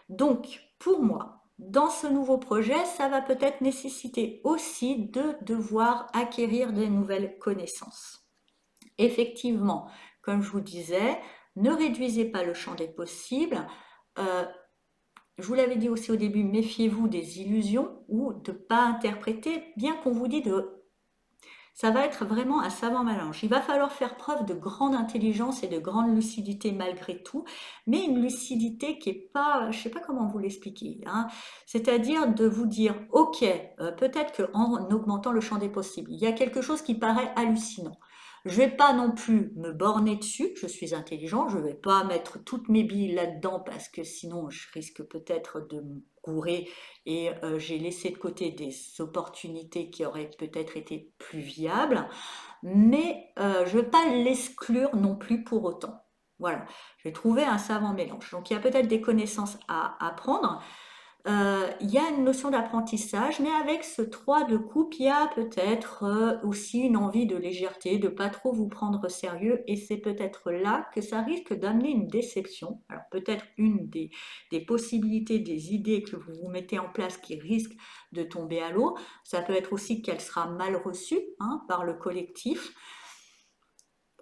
Donc, pour moi, dans ce nouveau projet, ça va peut-être nécessiter aussi de devoir acquérir de nouvelles connaissances. Effectivement, comme je vous disais, ne réduisez pas le champ des possibles. Je vous l'avais dit aussi au début, méfiez-vous des illusions ou de ne pas interpréter, bien qu'on vous dise de... Ça va être vraiment un savant mélange. Il va falloir faire preuve de grande intelligence et de grande lucidité malgré tout, mais une lucidité qui est pas, je sais pas comment vous l'expliquer, hein. C'est-à-dire de vous dire, ok, peut-être qu'en augmentant le champ des possibles, il y a quelque chose qui paraît hallucinant. Je vais pas non plus me borner dessus, je suis intelligent, je vais pas mettre toutes mes billes là-dedans parce que sinon je risque peut-être de me gourer et j'ai laissé de côté des opportunités qui auraient peut-être été plus viables, mais je ne veux pas l'exclure non plus pour autant. Voilà, je vais trouver un savant mélange. Donc il y a peut-être des connaissances à apprendre. Il y a une notion d'apprentissage, mais avec ce 3 de coupe, il y a peut-être aussi une envie de légèreté, de pas trop vous prendre au sérieux, et c'est peut-être là que ça risque d'amener une déception. Alors peut-être une des possibilités, des idées que vous vous mettez en place qui risquent de tomber à l'eau. Ça peut être aussi qu'elle sera mal reçue hein, par le collectif.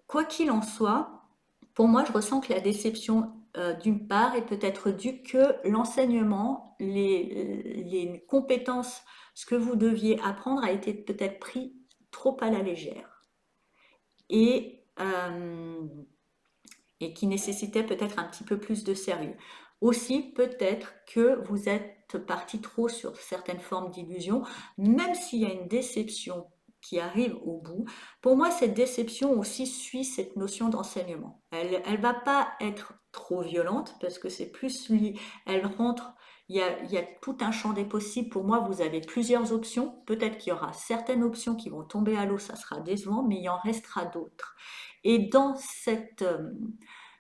Quoi qu'il en soit, pour moi, je ressens que la déception, d'une part, est peut-être due que l'enseignement, les compétences, ce que vous deviez apprendre a été peut-être pris trop à la légère et, et qui nécessitait peut-être un petit peu plus de sérieux. Aussi, peut-être que vous êtes parti trop sur certaines formes d'illusions, même s'il y a une déception qui arrive au bout. Pour moi, cette déception aussi suit cette notion d'enseignement. Elle va pas être trop violente parce que c'est plus lui, elle rentre, il y a tout un champ des possibles. Pour moi, vous avez plusieurs options. Peut-être qu'il y aura certaines options qui vont tomber à l'eau, ça sera décevant, mais il en restera d'autres. Et dans cette,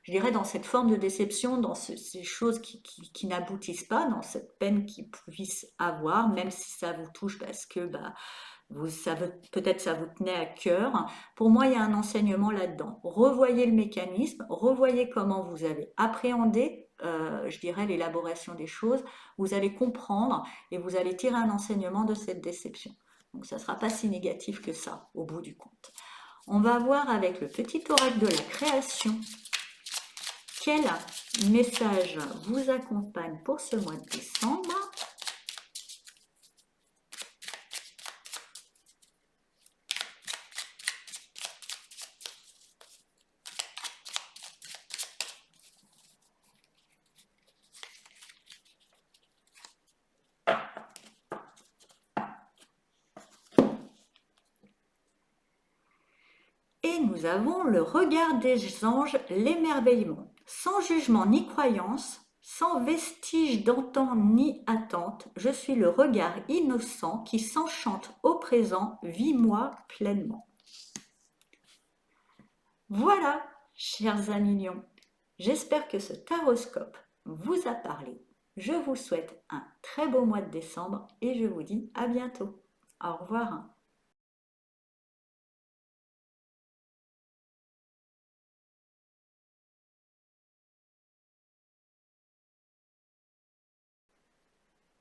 je dirais, dans cette forme de déception, dans ces choses qui n'aboutissent pas, dans cette peine qu'ils puissent avoir, même si ça vous touche parce que bah, peut-être ça vous tenait à cœur. Pour moi, il y a un enseignement là-dedans. Revoyez le mécanisme, revoyez comment vous avez appréhendé, je dirais, l'élaboration des choses. Vous allez comprendre et vous allez tirer un enseignement de cette déception. Donc ça ne sera pas si négatif que ça au bout du compte. On va voir avec le petit oracle de la création quel message vous accompagne pour ce mois de décembre. Et nous avons le regard des anges, l'émerveillement, sans jugement ni croyance, sans vestige d'antan ni attente, je suis le regard innocent qui s'enchante au présent, vis-moi pleinement. Voilà, chers amis lions, j'espère que ce taroscope vous a parlé. Je vous souhaite un très beau mois de décembre et je vous dis à bientôt. Au revoir.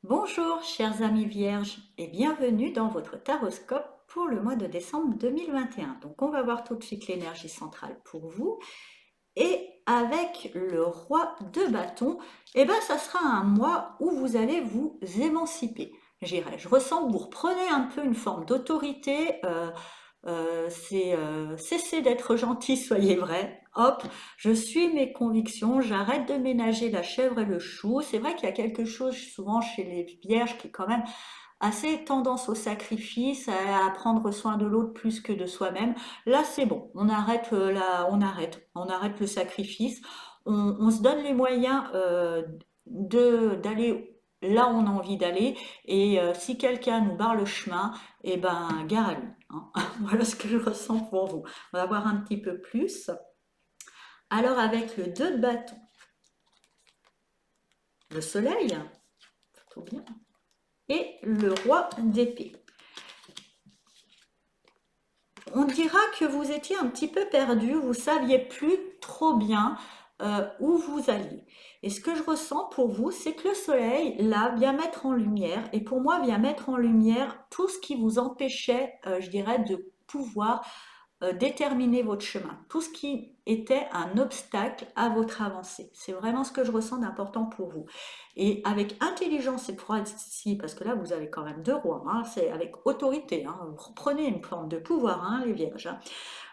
Bonjour chers amis vierges et bienvenue dans votre taroscope pour le mois de décembre 2021. Donc on va voir tout de suite l'énergie centrale pour vous et avec le roi de bâton, eh ben, ça sera un mois où vous allez vous émanciper. Je ressens que vous reprenez un peu une forme d'autorité, cessez d'être gentil, soyez vrai. Hop, je suis mes convictions, j'arrête de ménager la chèvre et le chou. C'est vrai qu'il y a quelque chose souvent chez les vierges qui est quand même assez tendance au sacrifice, à prendre soin de l'autre plus que de soi-même. Là, c'est bon, on arrête on arrête le sacrifice. On se donne les moyens d'aller là où on a envie d'aller. Et si quelqu'un nous barre le chemin, eh ben, gare à lui. Hein. Voilà ce que je ressens pour vous. On va voir un petit peu plus. Alors, avec le 2 de bâton, le soleil, plutôt bien, et le roi d'épée. On dira que vous étiez un petit peu perdu, vous saviez plus trop bien où vous alliez. Et ce que je ressens pour vous, c'est que le soleil, là, vient mettre en lumière, et pour moi, vient mettre en lumière tout ce qui vous empêchait, je dirais, de pouvoir déterminer votre chemin, tout ce qui était un obstacle à votre avancée. C'est vraiment ce que je ressens d'important pour vous. Et avec intelligence cette fois-ci, parce que là vous avez quand même deux rois, hein, c'est avec autorité, hein, vous reprenez une forme de pouvoir, hein, les vierges. Hein.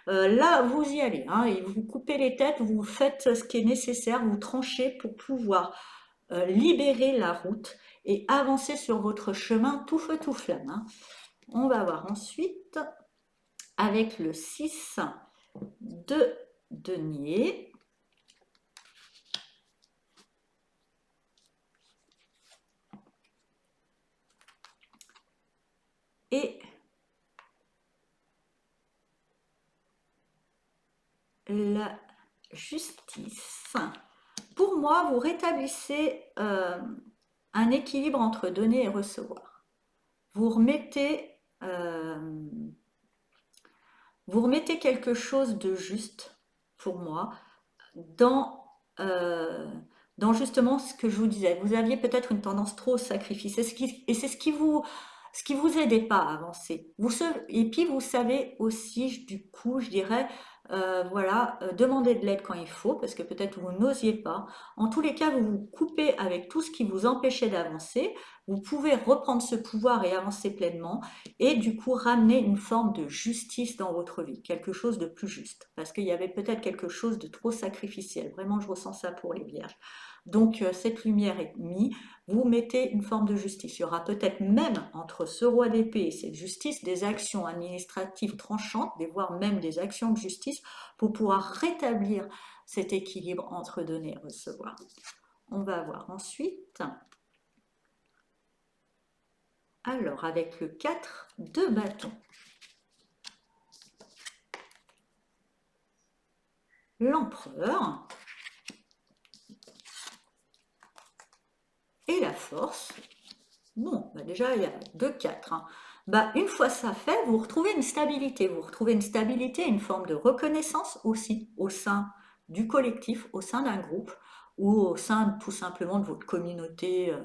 Là vous y allez, hein, et vous coupez les têtes, vous faites ce qui est nécessaire, vous tranchez pour pouvoir libérer la route et avancer sur votre chemin tout feu tout flamme. Hein. On va voir ensuite avec le 6 de denier. Et la justice. Pour moi, vous rétablissez un équilibre entre donner et recevoir. Vous remettez quelque chose de juste, pour moi, dans, dans justement ce que je vous disais. Vous aviez peut-être une tendance trop au sacrifice. Et c'est ce qui vous aidait pas à avancer. Et puis vous savez aussi, du coup, je dirais, voilà, demander de l'aide quand il faut, parce que peut-être vous n'osiez pas. En tous les cas, vous vous coupez avec tout ce qui vous empêchait d'avancer. Vous pouvez reprendre ce pouvoir et avancer pleinement, et du coup ramener une forme de justice dans votre vie, quelque chose de plus juste, parce qu'il y avait peut-être quelque chose de trop sacrificiel. Vraiment, je ressens ça pour les vierges. Donc, cette lumière est mise, vous mettez une forme de justice. Il y aura peut-être même entre ce roi d'épée et cette justice des actions administratives tranchantes, voire même des actions de justice pour pouvoir rétablir cet équilibre entre donner et recevoir. On va voir ensuite. Alors, avec le 4 de bâton, l'empereur et la force. Bon, bah déjà, il y a 2, 4. Hein. Bah, une fois ça fait, vous retrouvez une stabilité. Vous retrouvez une stabilité, une forme de reconnaissance aussi au sein du collectif, au sein d'un groupe ou au sein tout simplement de votre communauté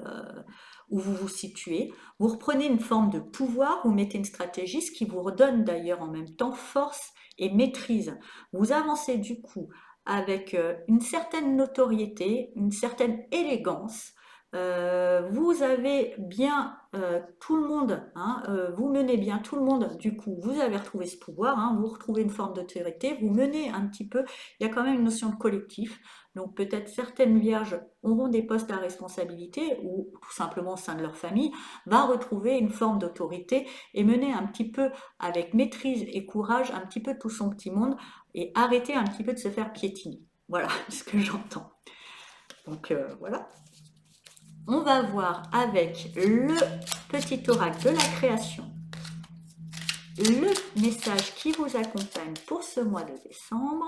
où vous vous situez. Vous reprenez une forme de pouvoir, vous mettez une stratégie, ce qui vous redonne d'ailleurs en même temps force et maîtrise. Vous avancez du coup avec une certaine notoriété, une certaine élégance. Vous avez bien tout le monde, hein, vous menez bien tout le monde, du coup vous avez retrouvé ce pouvoir, hein, vous retrouvez une forme d'autorité, vous menez un petit peu, il y a quand même une notion de collectif, donc peut-être certaines vierges auront des postes à responsabilité ou tout simplement au sein de leur famille, va retrouver une forme d'autorité et mener un petit peu avec maîtrise et courage un petit peu tout son petit monde et arrêter un petit peu de se faire piétiner. Voilà ce que j'entends. Donc voilà. On va voir avec le petit oracle de la création le message qui vous accompagne pour ce mois de décembre.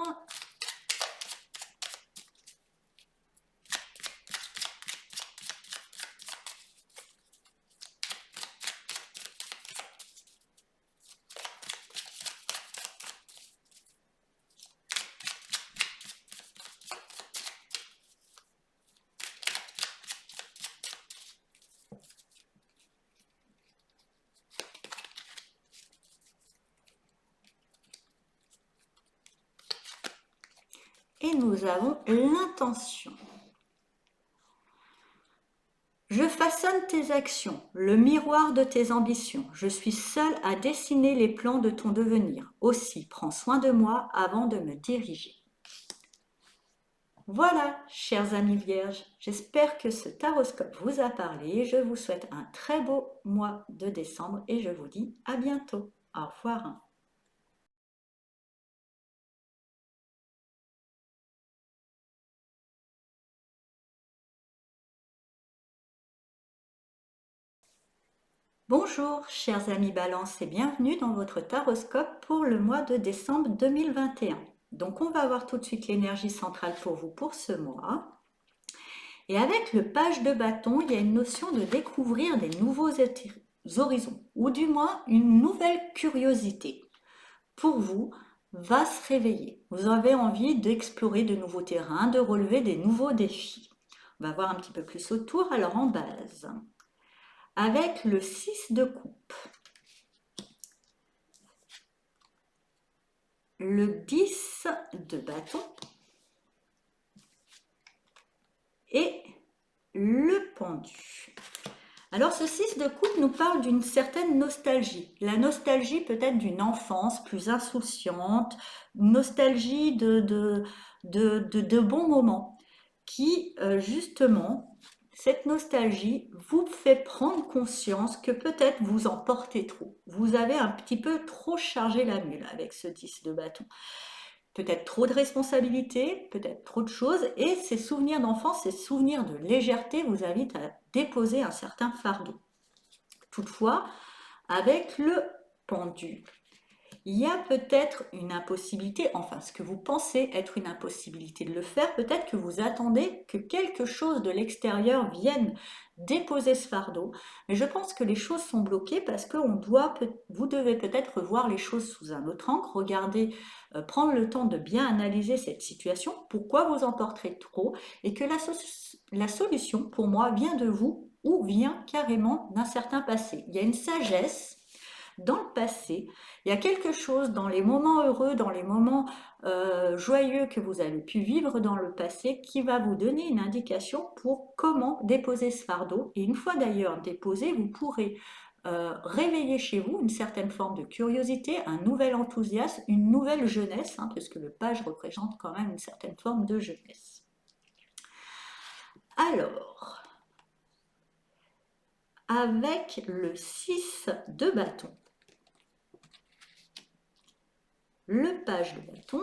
Et nous avons l'intention. Je façonne tes actions, le miroir de tes ambitions. Je suis seule à dessiner les plans de ton devenir. Aussi, prends soin de moi avant de me diriger. Voilà, chers amis vierges, j'espère que ce taroscope vous a parlé. Je vous souhaite un très beau mois de décembre et je vous dis à bientôt. Au revoir. Bonjour, chers amis Balance, et bienvenue dans votre taroscope pour le mois de décembre 2021. Donc, on va voir tout de suite l'énergie centrale pour vous pour ce mois. Et avec le page de bâton, il y a une notion de découvrir des nouveaux horizons, ou du moins une nouvelle curiosité. Pour vous, va se réveiller. Vous avez envie d'explorer de nouveaux terrains, de relever des nouveaux défis. On va voir un petit peu plus autour, alors en base. Avec le 6 de coupe, le 10 de bâton et le pendu. Alors ce 6 de coupe nous parle d'une certaine nostalgie. La nostalgie peut-être d'une enfance plus insouciante, nostalgie de bons moments qui justement, cette nostalgie vous fait prendre conscience que peut-être vous en portez trop. Vous avez un petit peu trop chargé la mule avec ce 10 de bâton. peut-être trop de responsabilités, peut-être trop de choses, et ces souvenirs d'enfance, ces souvenirs de légèreté vous invitent à déposer un certain fardeau. Toutefois, avec le pendule, il y a peut-être une impossibilité, enfin ce que vous pensez être une impossibilité de le faire, peut-être que vous attendez que quelque chose de l'extérieur vienne déposer ce fardeau, mais je pense que les choses sont bloquées parce que vous devez peut-être voir les choses sous un autre angle, regarder, prendre le temps de bien analyser cette situation, pourquoi vous en porterez trop, et que la solution pour moi vient de vous ou vient carrément d'un certain passé. Il y a une sagesse dans le passé, il y a quelque chose dans les moments heureux, dans les moments joyeux que vous avez pu vivre dans le passé qui va vous donner une indication pour comment déposer ce fardeau. Et une fois d'ailleurs déposé, vous pourrez réveiller chez vous une certaine forme de curiosité, un nouvel enthousiasme, une nouvelle jeunesse, hein, parce que le page représente quand même une certaine forme de jeunesse. Alors, avec le 6 de bâton, le page de bâton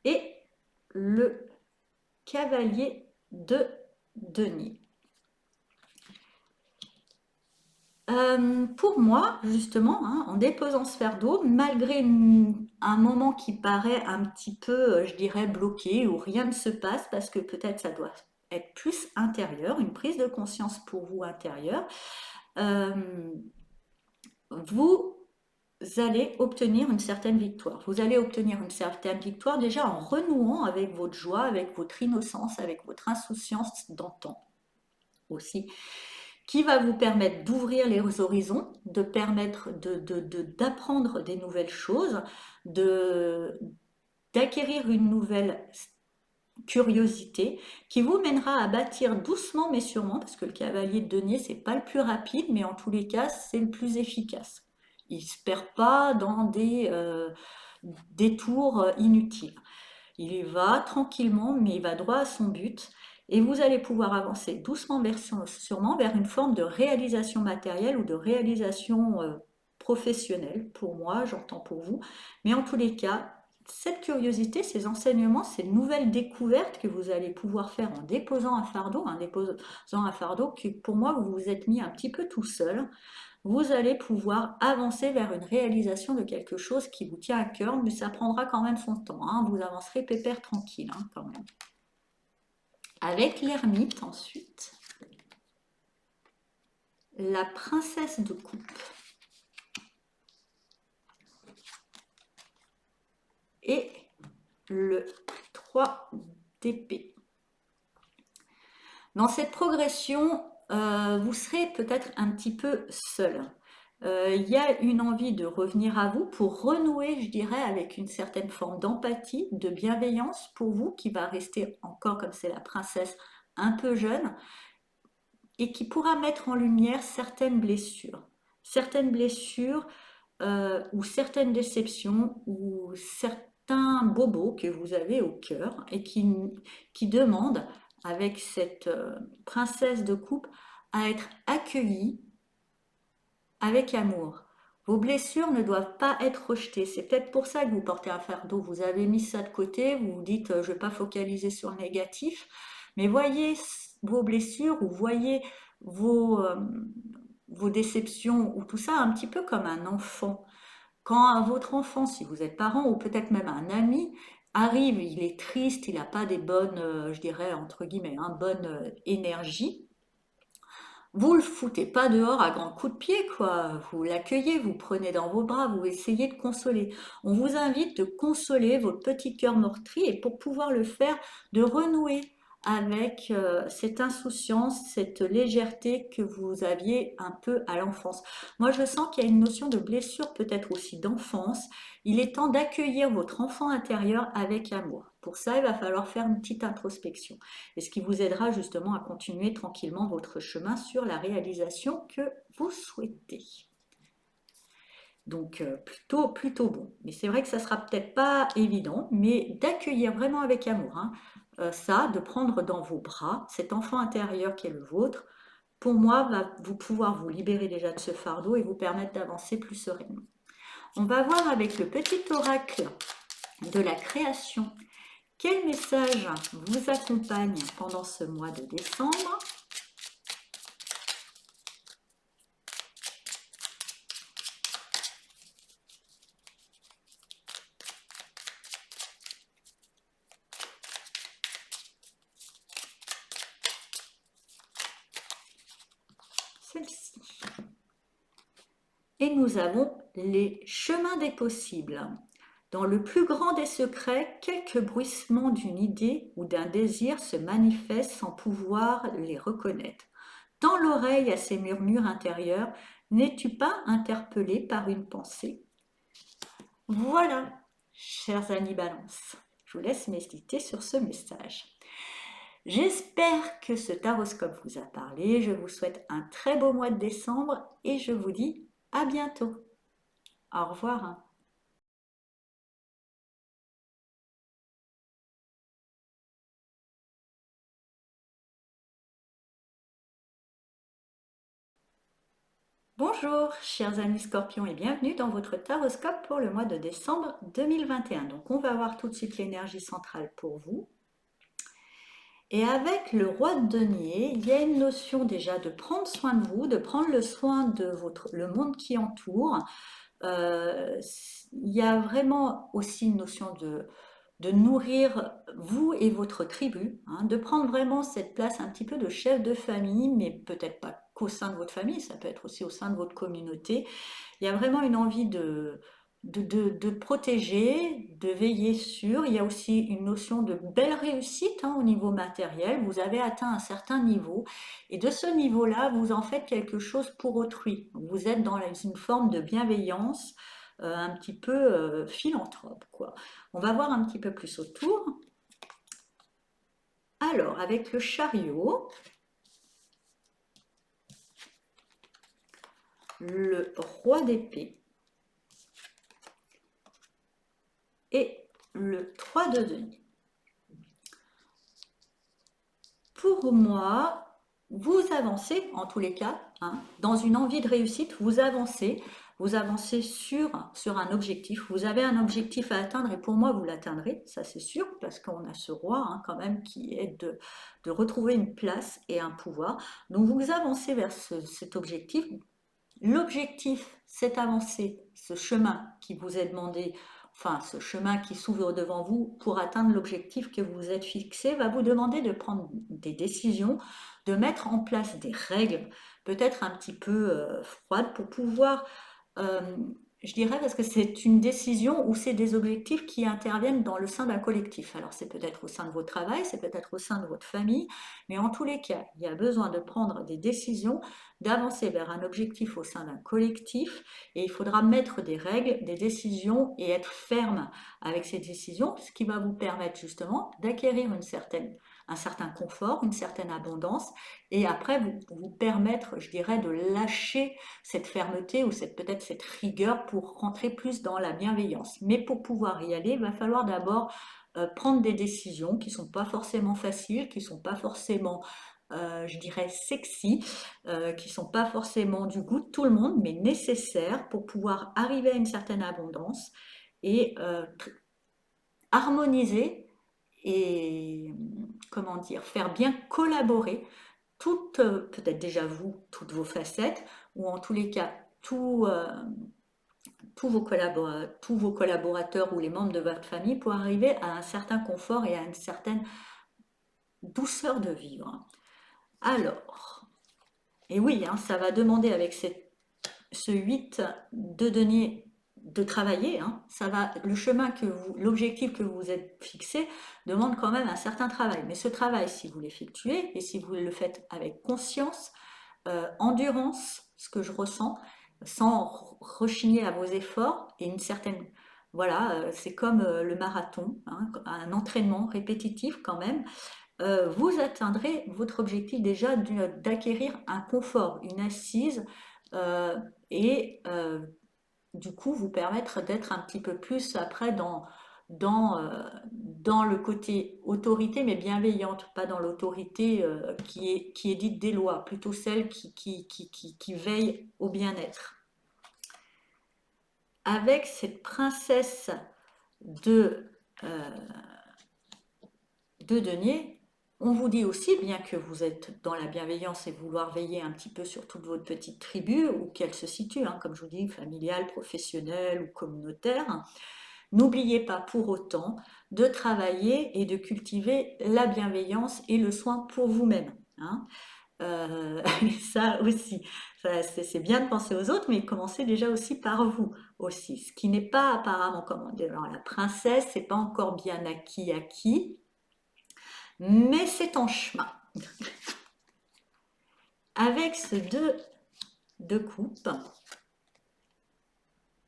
et le cavalier de denier. Pour moi, justement, hein, en déposant ce fardeau, malgré un moment qui paraît un petit peu, je dirais, bloqué, où rien ne se passe, parce que peut-être ça doit être plus intérieur, une prise de conscience pour vous intérieure, vous allez obtenir une certaine victoire. Vous allez obtenir une certaine victoire déjà en renouant avec votre joie, avec votre innocence, avec votre insouciance d'antan aussi, qui va vous permettre d'ouvrir les horizons, de permettre d'apprendre des nouvelles choses, d'acquérir une nouvelle curiosité qui vous mènera à bâtir doucement mais sûrement, parce que le cavalier de denier, c'est pas le plus rapide, mais en tous les cas, c'est le plus efficace. Il ne se perd pas dans des détours inutiles. Il y va tranquillement, mais il va droit à son but. Et vous allez pouvoir avancer doucement, sûrement, vers une forme de réalisation matérielle ou de réalisation professionnelle. Pour moi, j'entends pour vous. Mais en tous les cas, cette curiosité, ces enseignements, ces nouvelles découvertes que vous allez pouvoir faire en déposant un fardeau, que pour moi, vous vous êtes mis un petit peu tout seul, vous allez pouvoir avancer vers une réalisation de quelque chose qui vous tient à cœur, mais ça prendra quand même son temps, hein. Vous avancerez pépère tranquille, hein, quand même. Avec l'ermite ensuite, la princesse de coupe et le 3 d'épée. Dans cette progression, vous serez peut-être un petit peu seul. Il y a une envie de revenir à vous pour renouer, je dirais, avec une certaine forme d'empathie, de bienveillance pour vous, qui va rester encore, comme c'est la princesse, un peu jeune, et qui pourra mettre en lumière certaines blessures ou certaines déceptions ou certains bobos que vous avez au cœur et qui demandent, avec cette princesse de coupe, à être accueillie avec amour. Vos blessures ne doivent pas être rejetées. C'est peut-être pour ça que vous portez un fardeau. Vous avez mis ça de côté, vous vous dites je ne vais pas focaliser sur le négatif, mais voyez vos blessures ou voyez vos déceptions ou tout ça un petit peu comme un enfant. Quand votre enfant, si vous êtes parent ou peut-être même un ami, arrive, il est triste, il n'a pas des bonnes, je dirais entre guillemets, bonne énergie, vous le foutez pas dehors à grands coups de pied, quoi. Vous l'accueillez, vous prenez dans vos bras, vous essayez de consoler. On vous invite de consoler votre petit cœur meurtri et pour pouvoir le faire, de renouer avec cette insouciance, cette légèreté que vous aviez un peu à l'enfance. Moi, je sens qu'il y a une notion de blessure, peut-être aussi d'enfance. Il est temps d'accueillir votre enfant intérieur avec amour. Pour ça, il va falloir faire une petite introspection et ce qui vous aidera justement à continuer tranquillement votre chemin sur la réalisation que vous souhaitez. Donc plutôt bon. Mais c'est vrai que ça sera peut-être pas évident, mais d'accueillir vraiment avec amour, hein, ça, de prendre dans vos bras cet enfant intérieur qui est le vôtre, pour moi, va vous pouvoir vous libérer déjà de ce fardeau et vous permettre d'avancer plus sereinement. On va voir avec le petit oracle de la création. Quel message vous accompagne pendant ce mois de décembre? Celle-ci. Et nous avons les chemins des possibles. Dans le plus grand des secrets, quelques bruissements d'une idée ou d'un désir se manifestent sans pouvoir les reconnaître. Dans l'oreille à ces murmures intérieurs, n'es-tu pas interpellé par une pensée? Voilà, chers amis Balance, je vous laisse méditer sur ce message. J'espère que ce taroscope vous a parlé. Je vous souhaite un très beau mois de décembre et je vous dis à bientôt. Au revoir. Bonjour, chers amis Scorpions, et bienvenue dans votre taroscope pour le mois de décembre 2021. Donc, on va voir tout de suite l'énergie centrale pour vous. Et avec le roi de denier, il y a une notion déjà de prendre soin de vous, de prendre le soin de le monde qui entoure. Il y a vraiment aussi une notion de nourrir vous et votre tribu, hein, de prendre vraiment cette place un petit peu de chef de famille, mais peut-être pas qu'au sein de votre famille, ça peut être aussi au sein de votre communauté. Il y a vraiment une envie de protéger, de veiller sur. Il y a aussi une notion de belle réussite, hein, au niveau matériel. Vous avez atteint un certain niveau et de ce niveau-là, vous en faites quelque chose pour autrui. Vous êtes dans une forme de bienveillance, un petit peu philanthrope, quoi. On va voir un petit peu plus autour. Alors, avec le chariot, le roi d'épée et le 3 de denier. Pour moi, vous avancez, en tous les cas, hein, dans une envie de réussite, vous avancez sur un objectif. Vous avez un objectif à atteindre et pour moi, vous l'atteindrez, ça c'est sûr, parce qu'on a ce roi, hein, quand même qui est de retrouver une place et un pouvoir. Donc vous avancez vers cet objectif. L'objectif, c'est avancer ce chemin qui vous est demandé, enfin ce chemin qui s'ouvre devant vous pour atteindre l'objectif que vous vous êtes fixé, va vous demander de prendre des décisions, de mettre en place des règles, peut-être un petit peu froides pour pouvoir euh, je dirais parce que c'est une décision ou c'est des objectifs qui interviennent dans le sein d'un collectif. Alors c'est peut-être au sein de votre travail, c'est peut-être au sein de votre famille, mais en tous les cas, il y a besoin de prendre des décisions, d'avancer vers un objectif au sein d'un collectif et il faudra mettre des règles, des décisions et être ferme avec ces décisions, ce qui va vous permettre justement d'acquérir un certain confort, une certaine abondance et après vous permettre, je dirais, de lâcher cette fermeté ou peut-être cette rigueur pour rentrer plus dans la bienveillance. Mais pour pouvoir y aller, il va falloir d'abord prendre des décisions qui ne sont pas forcément faciles, qui ne sont pas forcément, je dirais, sexy, qui ne sont pas forcément du goût de tout le monde, mais nécessaires pour pouvoir arriver à une certaine abondance et harmoniser et, comment dire, faire bien collaborer toutes, peut-être déjà vous, toutes vos facettes, ou en tous les cas, tous vos collaborateurs ou les membres de votre famille pour arriver à un certain confort et à une certaine douceur de vivre. Alors, et oui, hein, ça va demander avec ce 8 de denier de travailler, hein, le chemin l'objectif que vous vous êtes fixé demande quand même un certain travail. Mais ce travail, si vous l'effectuez et si vous le faites avec conscience, endurance, ce que je ressens, sans rechigner à vos efforts et une certaine, voilà, c'est comme le marathon, hein, un entraînement répétitif quand même, vous atteindrez votre objectif déjà d'acquérir un confort, une assise euh, et du coup vous permettre d'être un petit peu plus après dans le côté autorité, mais bienveillante, pas dans l'autorité qui édite des lois, plutôt celle qui veille au bien-être. Avec cette princesse de denier, on vous dit aussi, bien que vous êtes dans la bienveillance et vouloir veiller un petit peu sur toute votre petite tribu, où qu'elle se situe, hein, comme je vous dis, familiale, professionnelle ou communautaire, n'oubliez pas pour autant de travailler et de cultiver la bienveillance et le soin pour vous-même. Hein. Ça aussi, c'est bien de penser aux autres, mais commencez déjà aussi par vous aussi. Ce qui n'est pas apparemment, comme on dit dans la princesse, c'est pas encore bien acquis, mais c'est en chemin. Avec ce de coupe,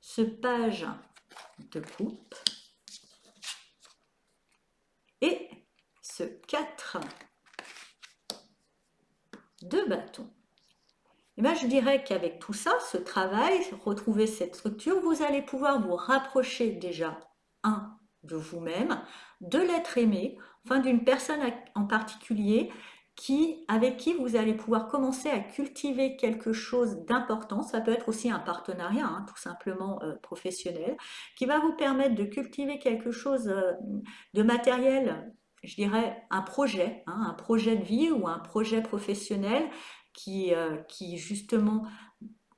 ce page de coupe et ce 4 de bâton. Et bien, je dirais qu'avec tout ça, ce travail, retrouver cette structure, vous allez pouvoir vous rapprocher déjà, de vous-même, de l'être aimé, enfin d'une personne en particulier avec qui vous allez pouvoir commencer à cultiver quelque chose d'important. Ça peut être aussi un partenariat, hein, tout simplement professionnel, qui va vous permettre de cultiver quelque chose de matériel, je dirais un projet, hein, un projet de vie ou un projet professionnel qui justement,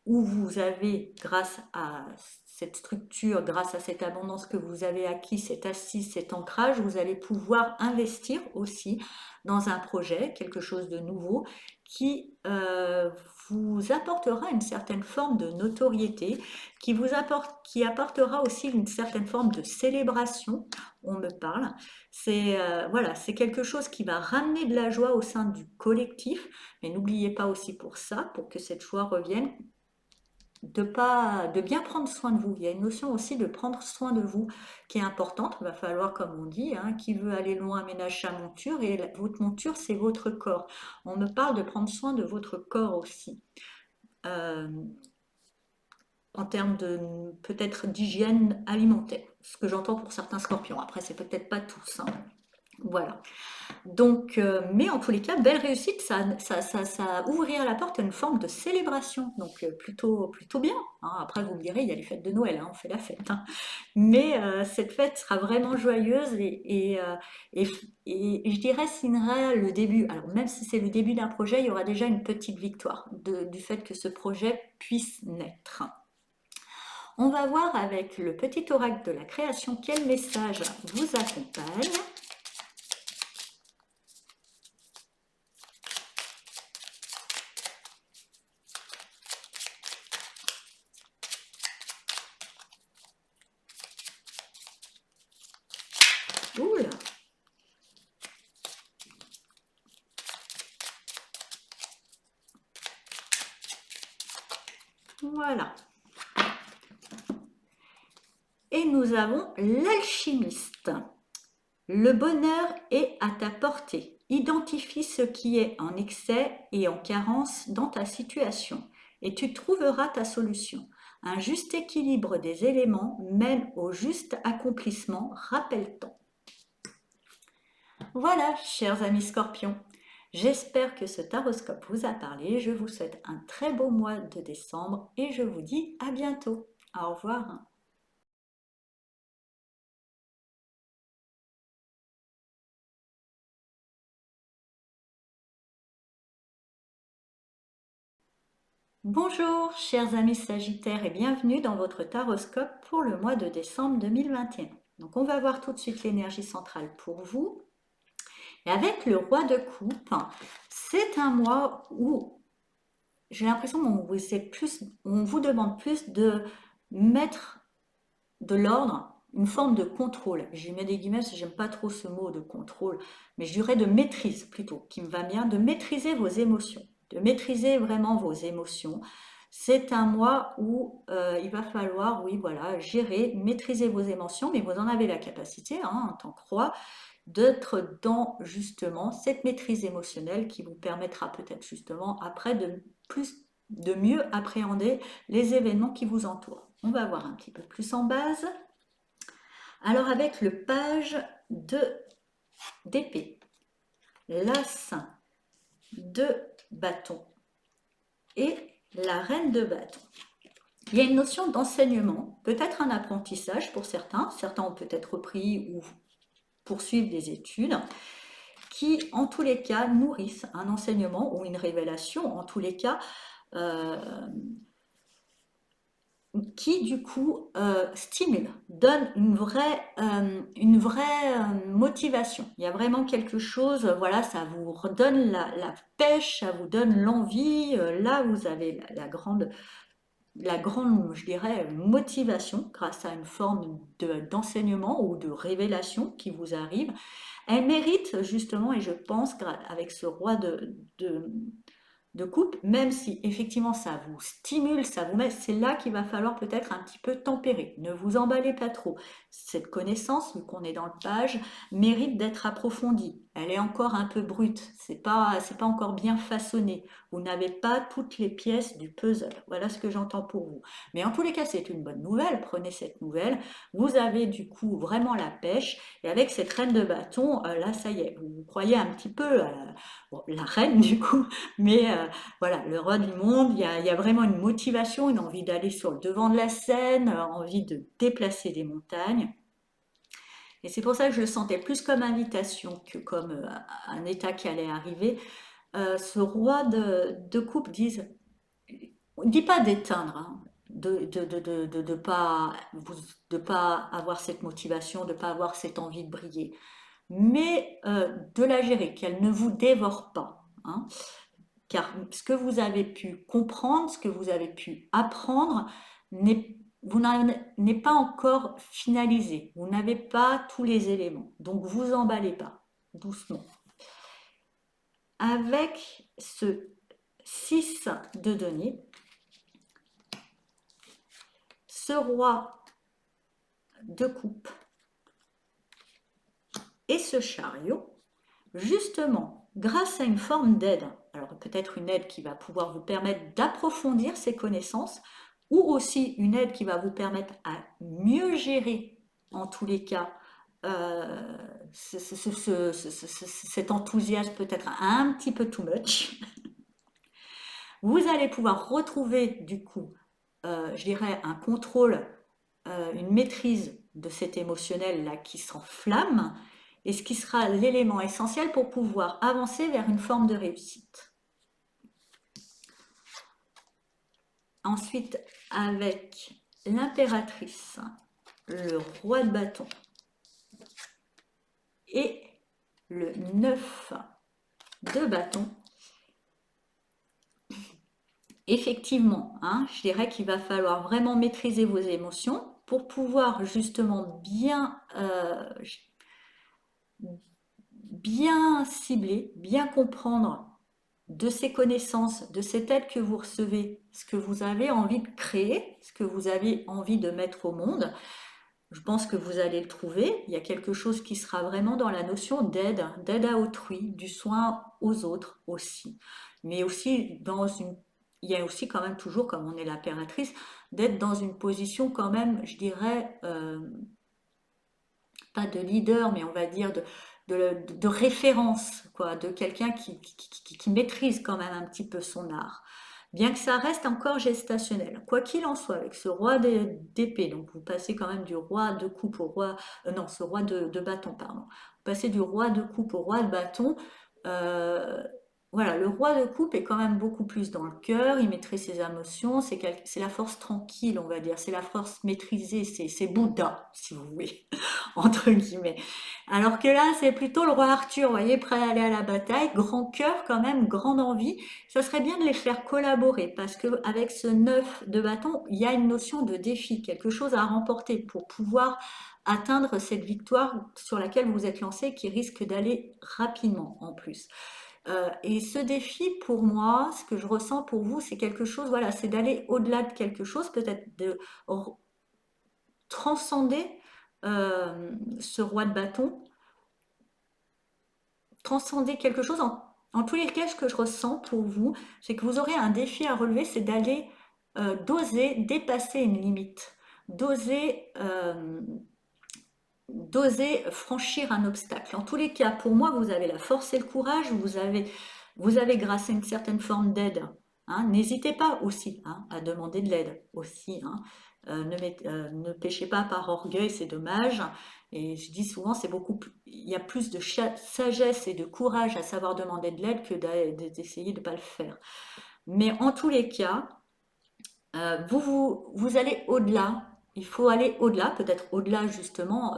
où vous avez, grâce à cette structure, grâce à cette abondance que vous avez acquis, cette assise, cet ancrage, vous allez pouvoir investir aussi dans un projet, quelque chose de nouveau, qui vous apportera une certaine forme de notoriété, qui apportera aussi une certaine forme de célébration, on me parle. Voilà, c'est quelque chose qui va ramener de la joie au sein du collectif, mais n'oubliez pas aussi pour ça, pour que cette joie revienne, de bien prendre soin de vous. Il y a une notion aussi de prendre soin de vous qui est importante. Il va falloir, comme on dit, hein, qui veut aller loin ménage sa monture, et votre monture, c'est votre corps. On me parle de prendre soin de votre corps aussi. En termes de peut-être d'hygiène alimentaire, ce que j'entends pour certains scorpions. Après, c'est peut-être pas tous. Hein. Voilà. Donc, mais en tous les cas, belle réussite, ça ouvrira la porte à une forme de célébration, donc plutôt bien. Hein. Après, vous me direz, il y a les fêtes de Noël, hein, on fait la fête. Hein. Mais cette fête sera vraiment joyeuse et je dirais signera le début. Alors, même si c'est le début d'un projet, il y aura déjà une petite victoire du fait que ce projet puisse naître. On va voir avec le petit oracle de la création quel message vous accompagne. Oula. Voilà. Et nous avons l'alchimiste. Le bonheur est à ta portée. Identifie ce qui est en excès et en carence dans ta situation et tu trouveras ta solution. Un juste équilibre des éléments mène au juste accomplissement, rappelle-t-on. Voilà, chers amis scorpions, j'espère que ce taroscope vous a parlé. Je vous souhaite un très beau mois de décembre et je vous dis à bientôt. Au revoir. Bonjour, chers amis Sagittaires, et bienvenue dans votre taroscope pour le mois de décembre 2021. Donc, on va voir tout de suite l'énergie centrale pour vous. Et avec le roi de coupe, c'est un mois où j'ai l'impression on vous demande plus de mettre de l'ordre, une forme de contrôle. J'y mets des guillemets parce que j'aime pas trop ce mot de contrôle, mais je dirais de maîtrise plutôt, qui me va bien, de maîtriser vos émotions, de maîtriser vraiment vos émotions. C'est un mois où il va falloir, oui, voilà, gérer, maîtriser vos émotions, mais vous en avez la capacité, hein, en tant que roi, d'être dans justement cette maîtrise émotionnelle qui vous permettra peut-être justement après de mieux appréhender les événements qui vous entourent. On va voir un petit peu plus en base. Alors avec le page d'épée, l'as de bâton et la reine de bâton. Il y a une notion d'enseignement, peut-être un apprentissage pour certains. Certains ont peut-être repris ou poursuivent des études qui, en tous les cas, nourrissent un enseignement ou une révélation, en tous les cas, euh, qui du coup stimule, donne une vraie motivation. Il y a vraiment quelque chose, voilà, ça vous redonne la pêche, ça vous donne l'envie. Là, vous avez la grande, je dirais, motivation grâce à une forme d'enseignement ou de révélation qui vous arrive. Elle mérite justement, et je pense, avec ce roi de coupe, même si effectivement ça vous stimule, ça vous met, c'est là qu'il va falloir peut-être un petit peu tempérer. Ne vous emballez pas trop. Cette connaissance, vu qu'on est dans le page, mérite d'être approfondie. Elle est encore un peu brute, c'est pas encore bien façonné. Vous n'avez pas toutes les pièces du puzzle. Voilà ce que j'entends pour vous. Mais en tous les cas, c'est une bonne nouvelle. Prenez cette nouvelle. Vous avez du coup vraiment la pêche. Et avec cette reine de bâton, là, ça y est, vous croyez un petit peu à bon, la reine du coup, mais voilà, le roi du monde, il y a vraiment une motivation, une envie d'aller sur le devant de la scène, envie de déplacer des montagnes. Et c'est pour ça que je le sentais plus comme invitation que comme un état qui allait arriver. Ce roi de coupe on dit pas d'éteindre, hein, de pas avoir cette motivation, de pas avoir cette envie de briller, mais de la gérer, qu'elle ne vous dévore pas, hein. Car ce que vous avez pu comprendre, ce que vous avez pu apprendre, n'est pas encore finalisé. Vous n'avez pas tous les éléments. Donc vous emballez pas, doucement. Avec ce 6 de denier, ce roi de coupe et ce chariot, justement, grâce à une forme d'aide, alors peut-être une aide qui va pouvoir vous permettre d'approfondir ces connaissances, ou aussi une aide qui va vous permettre à mieux gérer, en tous les cas, cet enthousiasme peut-être un petit peu too much, vous allez pouvoir retrouver du coup, je dirais, un contrôle, une maîtrise de cet émotionnel-là qui s'enflamme, et ce qui sera l'élément essentiel pour pouvoir avancer vers une forme de réussite. Ensuite, avec l'impératrice, le roi de bâton et le 9 de bâton, effectivement, hein, je dirais qu'il va falloir vraiment maîtriser vos émotions pour pouvoir justement bien cibler, bien comprendre de ces connaissances, de cette aide que vous recevez, ce que vous avez envie de créer, ce que vous avez envie de mettre au monde. Je pense que vous allez le trouver. Il y a quelque chose qui sera vraiment dans la notion d'aide, d'aide à autrui, du soin aux autres aussi. Mais aussi il y a aussi quand même toujours, comme on est l'impératrice, d'être dans une position quand même, je dirais, pas de leader, mais on va dire de référence, quoi, de quelqu'un qui maîtrise quand même un petit peu son art. Bien que ça reste encore gestationnel. Quoi qu'il en soit, avec ce roi d'épée, donc vous passez quand même du roi de coupe au roi, non, ce roi de bâton, pardon. Vous passez du roi de coupe au roi de bâton. euh, voilà, le roi de coupe est quand même beaucoup plus dans le cœur, il maîtrise ses émotions, c'est la force tranquille, on va dire, c'est la force maîtrisée, c'est Bouddha, si vous voulez, entre guillemets. Alors que là, c'est plutôt le roi Arthur, vous voyez, prêt à aller à la bataille, grand cœur quand même, grande envie. Ça serait bien de les faire collaborer parce que avec ce 9 de bâton, il y a une notion de défi, quelque chose à remporter pour pouvoir atteindre cette victoire sur laquelle vous êtes lancé qui risque d'aller rapidement en plus. Et ce défi, pour moi, ce que je ressens pour vous, c'est quelque chose, voilà, c'est d'aller au-delà de quelque chose, peut-être de transcender ce roi de bâton, transcender quelque chose. En tous les cas, ce que je ressens pour vous, c'est que vous aurez un défi à relever, c'est d'aller d'oser dépasser une limite, d'oser franchir un obstacle. En tous les cas, pour moi, vous avez la force et le courage, vous avez grâce à une certaine forme d'aide, hein. N'hésitez pas aussi, hein, à demander de l'aide aussi, hein. Ne péchez pas par orgueil, c'est dommage. Et je dis souvent, il y a plus de sagesse et de courage à savoir demander de l'aide que d'essayer de ne pas le faire. Mais en tous les cas, vous allez au-delà. Il faut aller au-delà, peut-être au-delà justement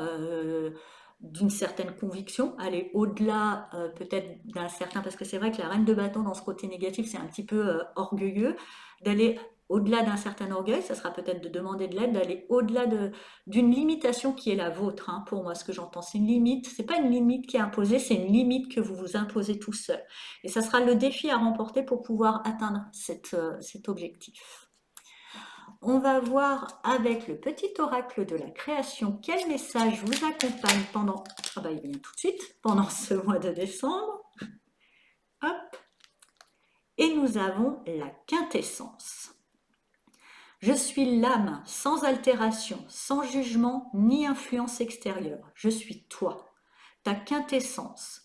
d'une certaine conviction, aller au-delà peut-être d'un certain, parce que c'est vrai que la reine de bâton dans ce côté négatif, c'est un petit peu orgueilleux, d'aller au-delà d'un certain orgueil, ça sera peut-être de demander de l'aide, d'aller au-delà d'une limitation qui est la vôtre, hein, pour moi, ce que j'entends. C'est une limite, c'est pas une limite qui est imposée, c'est une limite que vous vous imposez tout seul. Et ça sera le défi à remporter pour pouvoir atteindre cet objectif. On va voir avec le petit oracle de la création quel message vous accompagne pendant, ah bah il vient tout de suite, pendant ce mois de décembre. Hop. Et nous avons la quintessence. Je suis l'âme sans altération, sans jugement ni influence extérieure. Je suis toi, ta quintessence.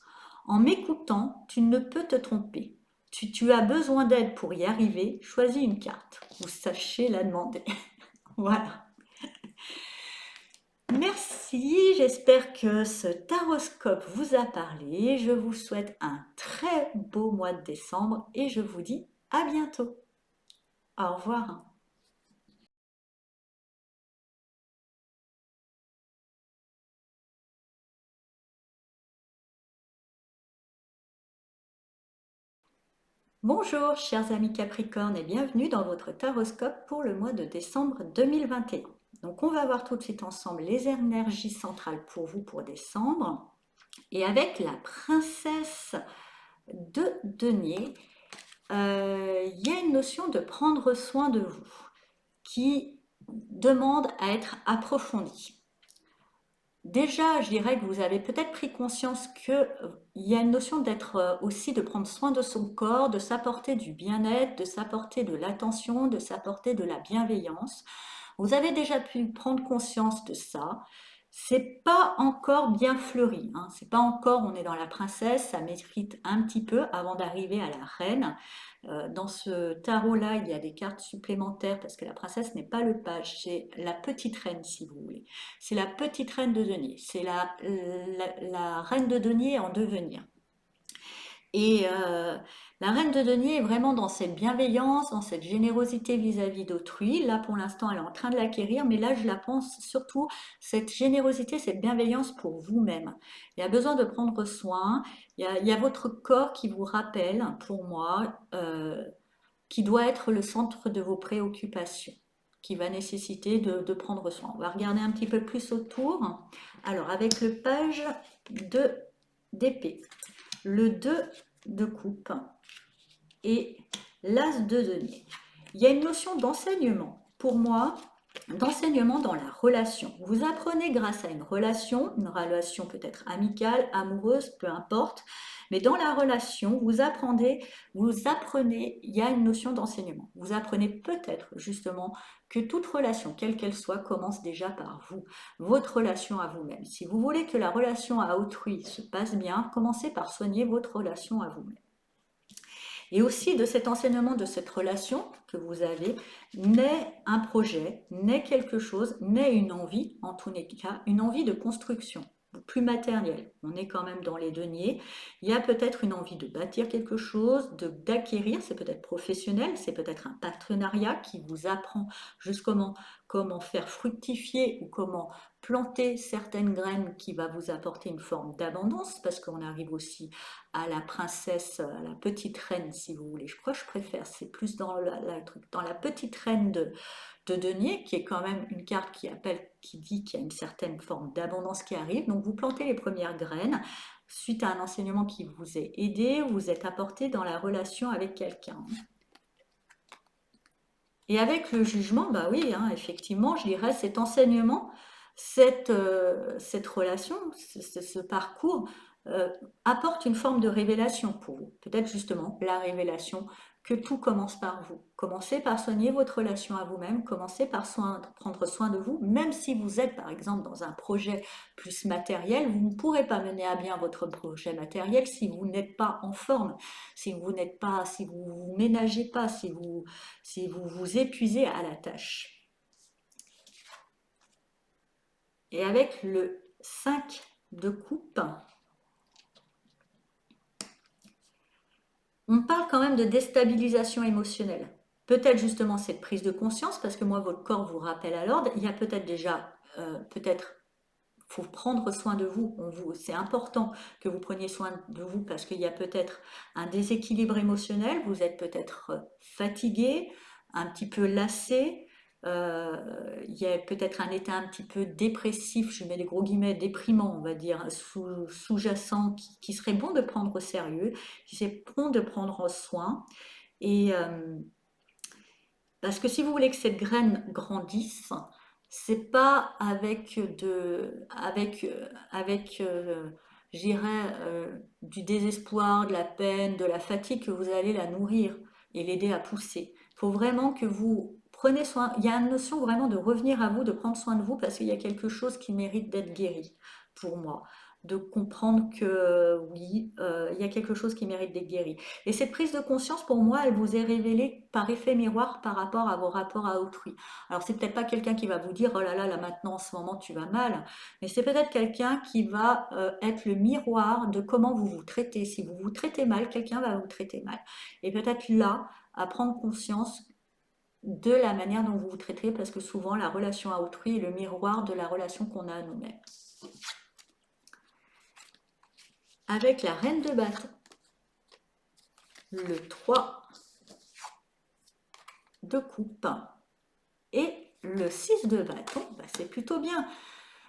En m'écoutant, tu ne peux te tromper. Tu as besoin d'aide pour y arriver, choisis une carte. Vous sachez la demander. Voilà. Merci, j'espère que ce taroscope vous a parlé. Je vous souhaite un très beau mois de décembre et je vous dis à bientôt. Au revoir. Bonjour chers amis Capricorne et bienvenue dans votre taroscope pour le mois de décembre 2021. Donc on va voir tout de suite ensemble les énergies centrales pour vous pour décembre. Et avec la princesse de denier, il y a une notion de prendre soin de vous qui demande à être approfondie. Déjà, je dirais que vous avez peut-être pris conscience qu'il y a une notion d'être aussi, de prendre soin de son corps, de s'apporter du bien-être, de s'apporter de l'attention, de s'apporter de la bienveillance. Vous avez déjà pu prendre conscience de ça. C'est pas encore bien fleuri, hein. C'est pas encore, on est dans la princesse, ça mérite un petit peu avant d'arriver à la reine. Dans ce tarot-là, il y a des cartes supplémentaires parce que la princesse n'est pas le page, c'est la petite reine si vous voulez. C'est la petite reine de denier, c'est la reine de denier en devenir. Et la reine de denier est vraiment dans cette bienveillance, dans cette générosité vis-à-vis d'autrui. Là, pour l'instant, elle est en train de l'acquérir, mais là, je la pense surtout, cette générosité, cette bienveillance pour vous-même. Il y a besoin de prendre soin. Il y a votre corps qui vous rappelle, pour moi, qui doit être le centre de vos préoccupations, qui va nécessiter de prendre soin. On va regarder un petit peu plus autour. Alors, avec le page d'épée, le 2 de coupe et l'as de denier. Il y a une notion d'enseignement. Pour moi, d'enseignement dans la relation. Vous apprenez grâce à une relation peut-être amicale, amoureuse, peu importe, mais dans la relation, vous apprenez, il y a une notion d'enseignement. Vous apprenez peut-être justement que toute relation, quelle qu'elle soit, commence déjà par vous, votre relation à vous-même. Si vous voulez que la relation à autrui se passe bien, commencez par soigner votre relation à vous-même. Et aussi de cet enseignement, de cette relation que vous avez, naît un projet, naît quelque chose, naît une envie, en tous les cas, une envie de construction, plus matérielle. On est quand même dans les deniers. Il y a peut-être une envie de bâtir quelque chose, d'acquérir, c'est peut-être professionnel, c'est peut-être un partenariat qui vous apprend justement comment faire fructifier ou comment planter certaines graines qui va vous apporter une forme d'abondance, parce qu'on arrive aussi à la princesse, à la petite reine si vous voulez. Je crois que je préfère, c'est plus dans dans la petite reine de denier, qui est quand même une carte qui dit qu'il y a une certaine forme d'abondance qui arrive. Donc vous plantez les premières graines suite à un enseignement qui vous est aidé, vous êtes apporté dans la relation avec quelqu'un. Et avec le jugement, bah oui, hein, effectivement, je dirais cet enseignement, cette relation, ce parcours apporte une forme de révélation pour vous. Peut-être justement la révélation que tout commence par vous. Commencez par soigner votre relation à vous-même, commencez par prendre soin de vous, même si vous êtes par exemple dans un projet plus matériel, vous ne pourrez pas mener à bien votre projet matériel si vous n'êtes pas en forme, si vous n'êtes pas, si vous vous ménagez pas, si vous vous épuisez à la tâche. Et avec le 5 de coupe, on parle quand même de déstabilisation émotionnelle. Peut-être justement cette prise de conscience, parce que moi, votre corps vous rappelle à l'ordre. Il y a peut-être déjà, peut-être, faut prendre soin de vous. C'est important que vous preniez soin de vous parce qu'il y a peut-être un déséquilibre émotionnel. Vous êtes peut-être fatigué, un petit peu lassé. Il y a peut-être un état un petit peu dépressif, je mets des gros guillemets, déprimant, on va dire, sous-jacent, qui serait bon de prendre au sérieux, qui serait bon de prendre soin. Et parce que si vous voulez que cette graine grandisse, c'est pas je dirais, du désespoir, de la peine, de la fatigue que vous allez la nourrir et l'aider à pousser. Il faut vraiment que vous prenez soin. Il y a une notion vraiment de revenir à vous, de prendre soin de vous parce qu'il y a quelque chose qui mérite d'être guéri pour moi. De comprendre que oui, il y a quelque chose qui mérite d'être guéri. Et cette prise de conscience, pour moi, elle vous est révélée par effet miroir par rapport à vos rapports à autrui. Alors, c'est peut-être pas quelqu'un qui va vous dire, oh là là, là maintenant, en ce moment, tu vas mal, mais c'est peut-être quelqu'un qui va être le miroir de comment vous vous traitez. Si vous vous traitez mal, quelqu'un va vous traiter mal. Et peut-être là, à prendre conscience de la manière dont vous vous traitez, parce que souvent, la relation à autrui est le miroir de la relation qu'on a à nous-mêmes. Avec la reine de bâton, le 3 de coupe et le 6 de bâton, c'est plutôt bien.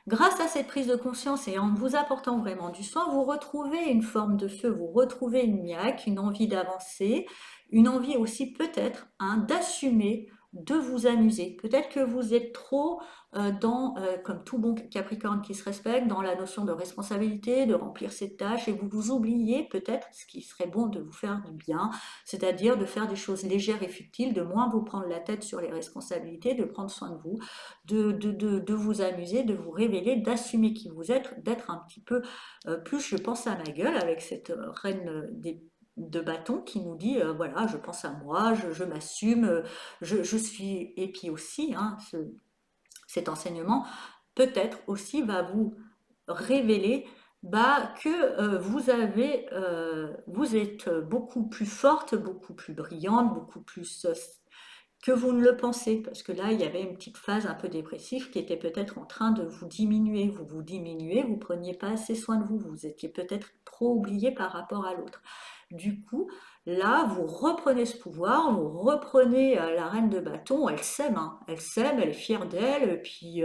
Grâce à cette prise de conscience et en vous apportant vraiment du soin, vous retrouvez une forme de feu, vous retrouvez une niaque, une envie d'avancer, une envie aussi peut-être d'assumer, de vous amuser. Peut-être que vous êtes trop comme tout bon Capricorne qui se respecte, dans la notion de responsabilité, de remplir ses tâches, et vous vous oubliez peut-être ce qui serait bon de vous faire du bien, c'est-à-dire de faire des choses légères et futiles, de moins vous prendre la tête sur les responsabilités, de prendre soin de vous, de vous amuser, de vous révéler, d'assumer qui vous êtes, d'être un petit peu plus je pense à ma gueule avec cette reine de bâton qui nous dit voilà, je pense à moi, je m'assume, je suis. Et puis aussi, hein, cet enseignement peut-être aussi va vous révéler que vous êtes beaucoup plus forte, beaucoup plus brillante, beaucoup plus que vous ne le pensez, parce que là, il y avait une petite phase un peu dépressive qui était peut-être en train de vous diminuer. Vous vous diminuez, vous preniez pas assez soin de vous, vous étiez peut-être trop oublié par rapport à l'autre. Du coup, là, vous reprenez ce pouvoir, vous reprenez la reine de bâton, elle s'aime, hein, elle s'aime, elle est fière d'elle, et puis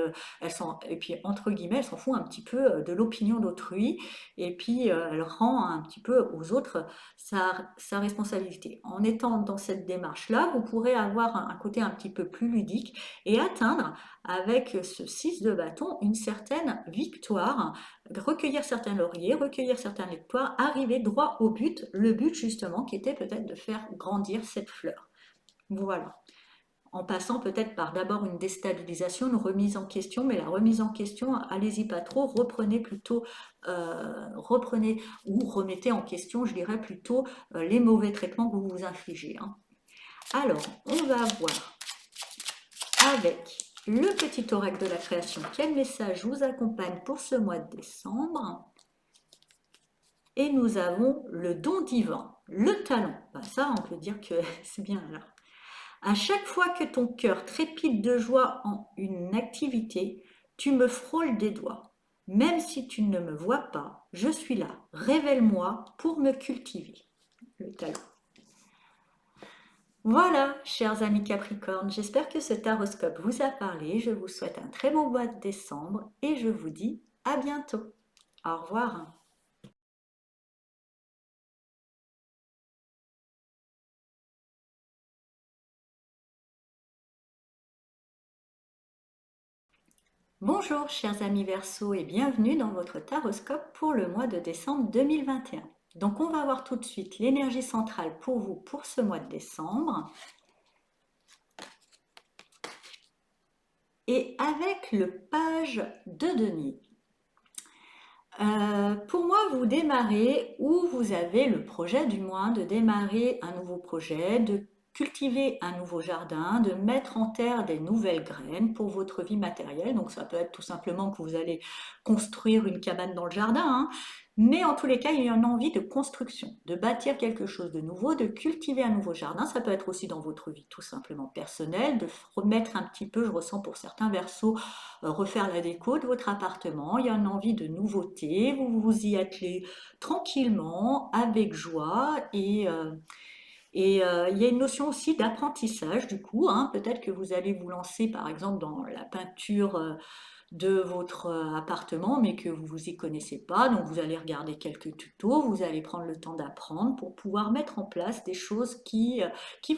entre guillemets, elle s'en fout un petit peu de l'opinion d'autrui, et puis elle rend un petit peu aux autres sa responsabilité. En étant dans cette démarche-là, vous pourrez avoir un côté un petit peu plus ludique et atteindre avec ce 6 de bâton une certaine victoire, recueillir certains lauriers, recueillir certaines victoires, arriver droit au but, le but justement qui était peut-être de faire grandir cette fleur. Voilà. En passant peut-être par d'abord une déstabilisation, une remise en question, mais la remise en question, allez-y pas trop, reprenez plutôt, reprenez ou remettez en question, je dirais plutôt, les mauvais traitements que vous vous infligez. Hein. Alors, on va voir avec le petit oracle de la création, quel message vous accompagne pour ce mois de décembre. Et nous avons le don divin, le talent. Ça, on peut dire que c'est bien alors. À chaque fois que ton cœur trépide de joie en une activité, tu me frôles des doigts. Même si tu ne me vois pas, je suis là. Révèle-moi pour me cultiver. Le talent. Voilà, chers amis Capricorne, j'espère que ce taroscope vous a parlé. Je vous souhaite un très bon mois de décembre et je vous dis à bientôt. Au revoir. Bonjour chers amis Verseaux et bienvenue dans votre taroscope pour le mois de décembre 2021. Donc on va voir tout de suite l'énergie centrale pour vous pour ce mois de décembre. Et avec le page de denier. Pour moi, vous démarrez où vous avez le projet, du moins, de démarrer un nouveau projet, de cultiver un nouveau jardin, de mettre en terre des nouvelles graines pour votre vie matérielle. Donc ça peut être tout simplement que vous allez construire une cabane dans le jardin, hein. Mais en tous les cas, il y a une envie de construction, de bâtir quelque chose de nouveau, de cultiver un nouveau jardin. Ça peut être aussi dans votre vie tout simplement personnelle, de remettre un petit peu, je ressens pour certains versos, refaire la déco de votre appartement. Il y a une envie de nouveauté, vous vous y attelez tranquillement, avec joie il y a une notion aussi d'apprentissage du coup, hein. Peut-être que vous allez vous lancer par exemple dans la peinture de votre appartement, mais que vous vous y connaissez pas. Donc vous allez regarder quelques tutos, vous allez prendre le temps d'apprendre pour pouvoir mettre en place des choses qui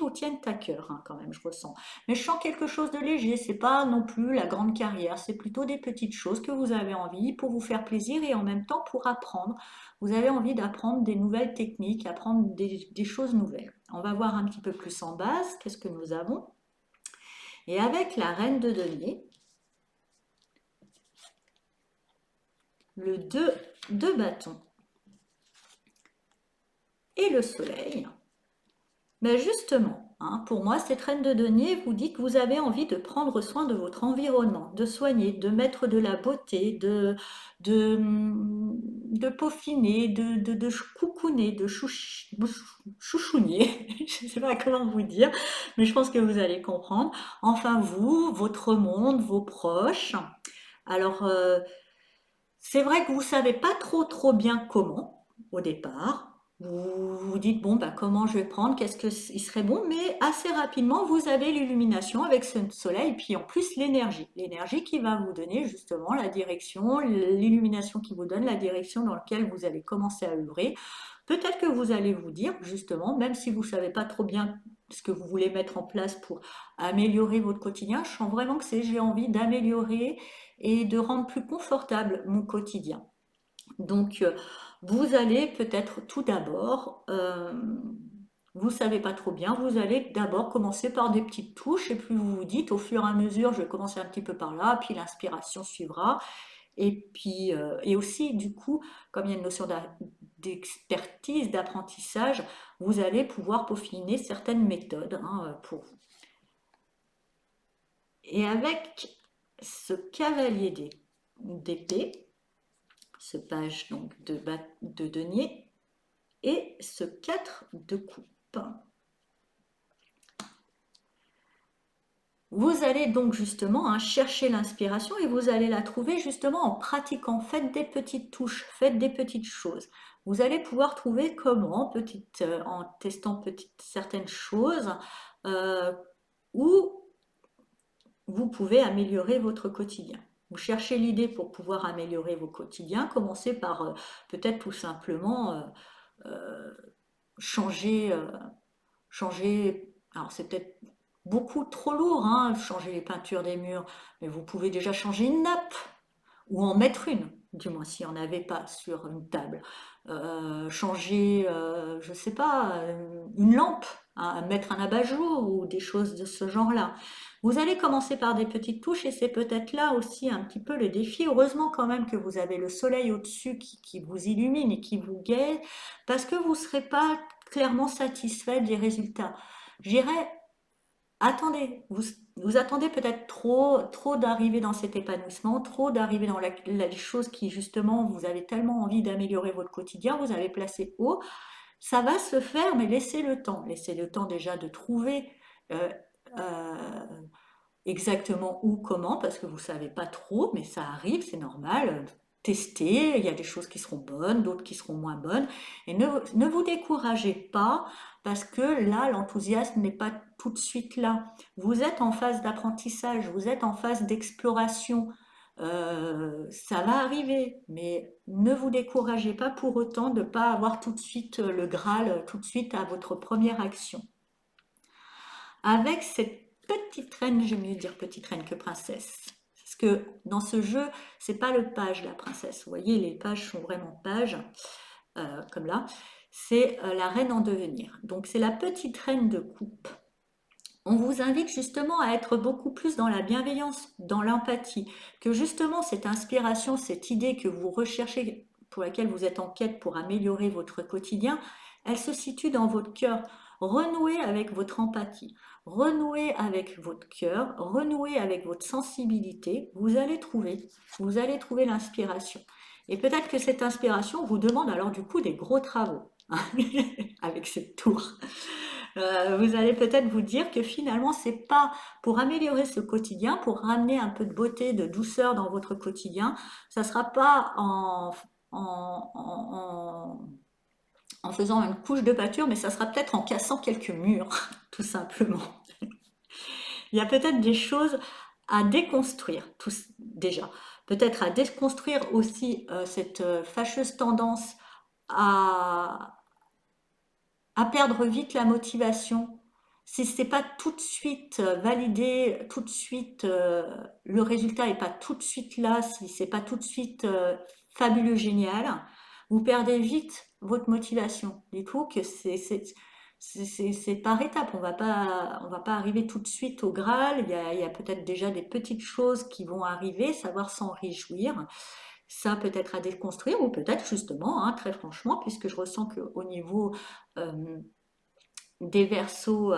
vous tiennent à cœur, hein, quand même, je ressens. Mais je sens quelque chose de léger, c'est pas non plus la grande carrière, c'est plutôt des petites choses que vous avez envie pour vous faire plaisir et en même temps pour apprendre. Vous avez envie d'apprendre des nouvelles techniques, apprendre des choses nouvelles. On va voir un petit peu plus en base, qu'est-ce que nous avons. Et avec la reine de denier, le 2 de bâton et le soleil, mais justement, hein, pour moi, cette reine de denier vous dit que vous avez envie de prendre soin de votre environnement, de soigner, de mettre de la beauté, de, de peaufiner, de coucouner, de chouchounier, je ne sais pas comment vous dire, mais je pense que vous allez comprendre. Enfin, vous, votre monde, vos proches. Alors, c'est vrai que vous savez pas trop bien comment au départ. Vous vous dites bon bah comment je vais prendre, qu'est-ce que il serait bon, mais assez rapidement vous avez l'illumination avec ce soleil, puis en plus l'énergie qui va vous donner justement la direction, l'illumination qui vous donne la direction dans laquelle vous allez commencer à œuvrer. Peut-être que vous allez vous dire justement, même si vous savez pas trop bien ce que vous voulez mettre en place pour améliorer votre quotidien, je sens vraiment que j'ai envie d'améliorer et de rendre plus confortable mon quotidien. Donc, vous allez peut-être tout d'abord, vous savez pas trop bien, vous allez d'abord commencer par des petites touches et puis vous vous dites au fur et à mesure, je vais commencer un petit peu par là, puis l'inspiration suivra. Et puis, et aussi, du coup, comme il y a une notion d'expertise, d'apprentissage, vous allez pouvoir peaufiner certaines méthodes, hein, pour vous. Et avec ce cavalier d'épée, ce page donc de denier et ce 4 de coupe. Vous allez donc justement, hein, chercher l'inspiration et vous allez la trouver justement en pratiquant. Faites des petites touches, faites des petites choses. Vous allez pouvoir trouver comment, en testant certaines choses, euh, où vous pouvez améliorer votre quotidien. Vous cherchez l'idée pour pouvoir améliorer vos quotidiens. Commencez par peut-être tout simplement euh, changer, changer. Alors c'est peut-être beaucoup trop lourd, hein, changer les peintures des murs, mais vous pouvez déjà changer une nappe ou en mettre une, du moins si on n'avait pas sur une table. Changer, je ne sais pas, une lampe, hein, mettre un abat-jour ou des choses de ce genre-là. Vous allez commencer par des petites touches et c'est peut-être là aussi un petit peu le défi. Heureusement quand même que vous avez le soleil au-dessus qui vous illumine et qui vous guette, parce que vous ne serez pas clairement satisfait des résultats. J'irais attendez, vous attendez peut-être trop d'arriver dans cet épanouissement, trop d'arriver dans la chose qui justement vous avez tellement envie d'améliorer votre quotidien, vous avez placé haut. Ça va se faire, mais laissez le temps déjà de trouver euh, euh, exactement où, comment, parce que vous ne savez pas trop, mais ça arrive, c'est normal. Testez, il y a des choses qui seront bonnes, d'autres qui seront moins bonnes. Et ne vous découragez pas, parce que là, l'enthousiasme n'est pas tout de suite là. Vous êtes en phase d'apprentissage, vous êtes en phase d'exploration. Ça va arriver, mais ne vous découragez pas pour autant de ne pas avoir tout de suite le Graal, tout de suite à votre première action. Avec cette petite reine, j'aime mieux dire petite reine que princesse. Parce que dans ce jeu, c'est pas le page la princesse. Vous voyez, les pages sont vraiment pages. comme là, c'est la reine en devenir. Donc c'est la petite reine de coupe. On vous invite justement à être beaucoup plus dans la bienveillance, dans l'empathie, que justement cette inspiration, cette idée que vous recherchez, pour laquelle vous êtes en quête pour améliorer votre quotidien, elle se situe dans votre cœur. Renouez avec votre empathie, renouez avec votre cœur, renouez avec votre sensibilité, vous allez trouver l'inspiration. Et peut-être que cette inspiration vous demande alors du coup des gros travaux avec cette tour. Vous allez peut-être vous dire que finalement, c'est pas pour améliorer ce quotidien, pour ramener un peu de beauté, de douceur dans votre quotidien, ça sera pas en faisant une couche de pâture, mais ça sera peut-être en cassant quelques murs, tout simplement. Il y a peut-être des choses à déconstruire, déjà. Peut-être à déconstruire aussi cette fâcheuse tendance à, à perdre vite la motivation. Si c'est pas tout de suite validé, tout de suite le résultat est pas tout de suite là, si c'est pas tout de suite fabuleux, génial, vous perdez vite votre motivation. Du coup, que c'est par étapes. On va pas arriver tout de suite au Graal. Il y a peut-être déjà des petites choses qui vont arriver, savoir s'en réjouir. Ça peut-être à déconstruire ou peut-être justement, hein, très franchement, puisque je ressens qu'au niveau euh, des Verseaux,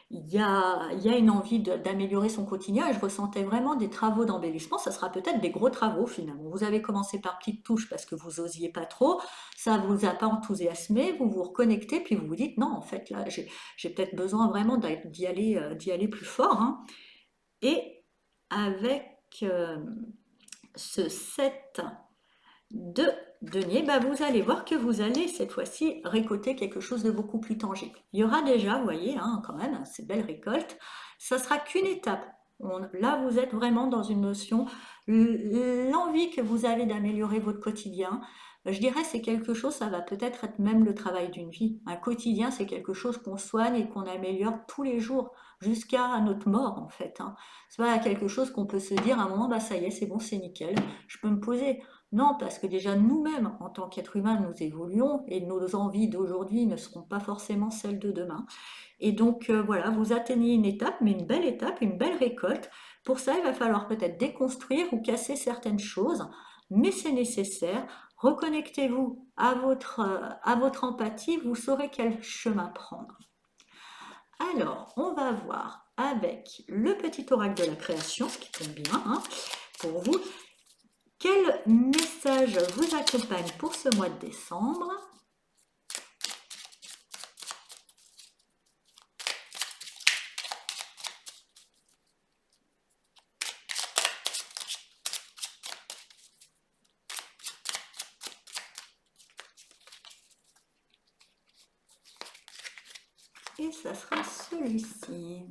il y a une envie d'améliorer son quotidien et je ressentais vraiment des travaux d'embellissement. Ça sera peut-être des gros travaux finalement. Vous avez commencé par petites touches parce que vous osiez pas trop, ça vous a pas enthousiasmé, vous vous reconnectez puis vous vous dites non, en fait là j'ai peut-être besoin vraiment d'y aller plus fort, hein. Et avec euh, ce 7 de denier, bah vous allez voir que vous allez cette fois-ci récolter quelque chose de beaucoup plus tangible. Il y aura déjà, vous voyez, hein, quand même, ces belles récoltes. Ça sera qu'une étape. Là, vous êtes vraiment dans une notion, l'envie que vous avez d'améliorer votre quotidien. Je dirais c'est quelque chose, ça va peut-être être même le travail d'une vie. Un quotidien, c'est quelque chose qu'on soigne et qu'on améliore tous les jours, jusqu'à notre mort en fait, hein. C'est pas quelque chose qu'on peut se dire à un moment, bah ça y est, c'est bon, c'est nickel, je peux me poser. Non, parce que déjà nous-mêmes, en tant qu'êtres humains, nous évoluons et nos envies d'aujourd'hui ne seront pas forcément celles de demain. Et donc voilà, vous atteignez une étape, mais une belle étape, une belle récolte. Pour ça, il va falloir peut-être déconstruire ou casser certaines choses, mais c'est nécessaire. Reconnectez-vous à votre empathie, vous saurez quel chemin prendre. Alors, on va voir avec le petit oracle de la création, qui tombe bien, hein, pour vous. Quel message vous accompagne pour ce mois de décembre? Et ça sera celui-ci.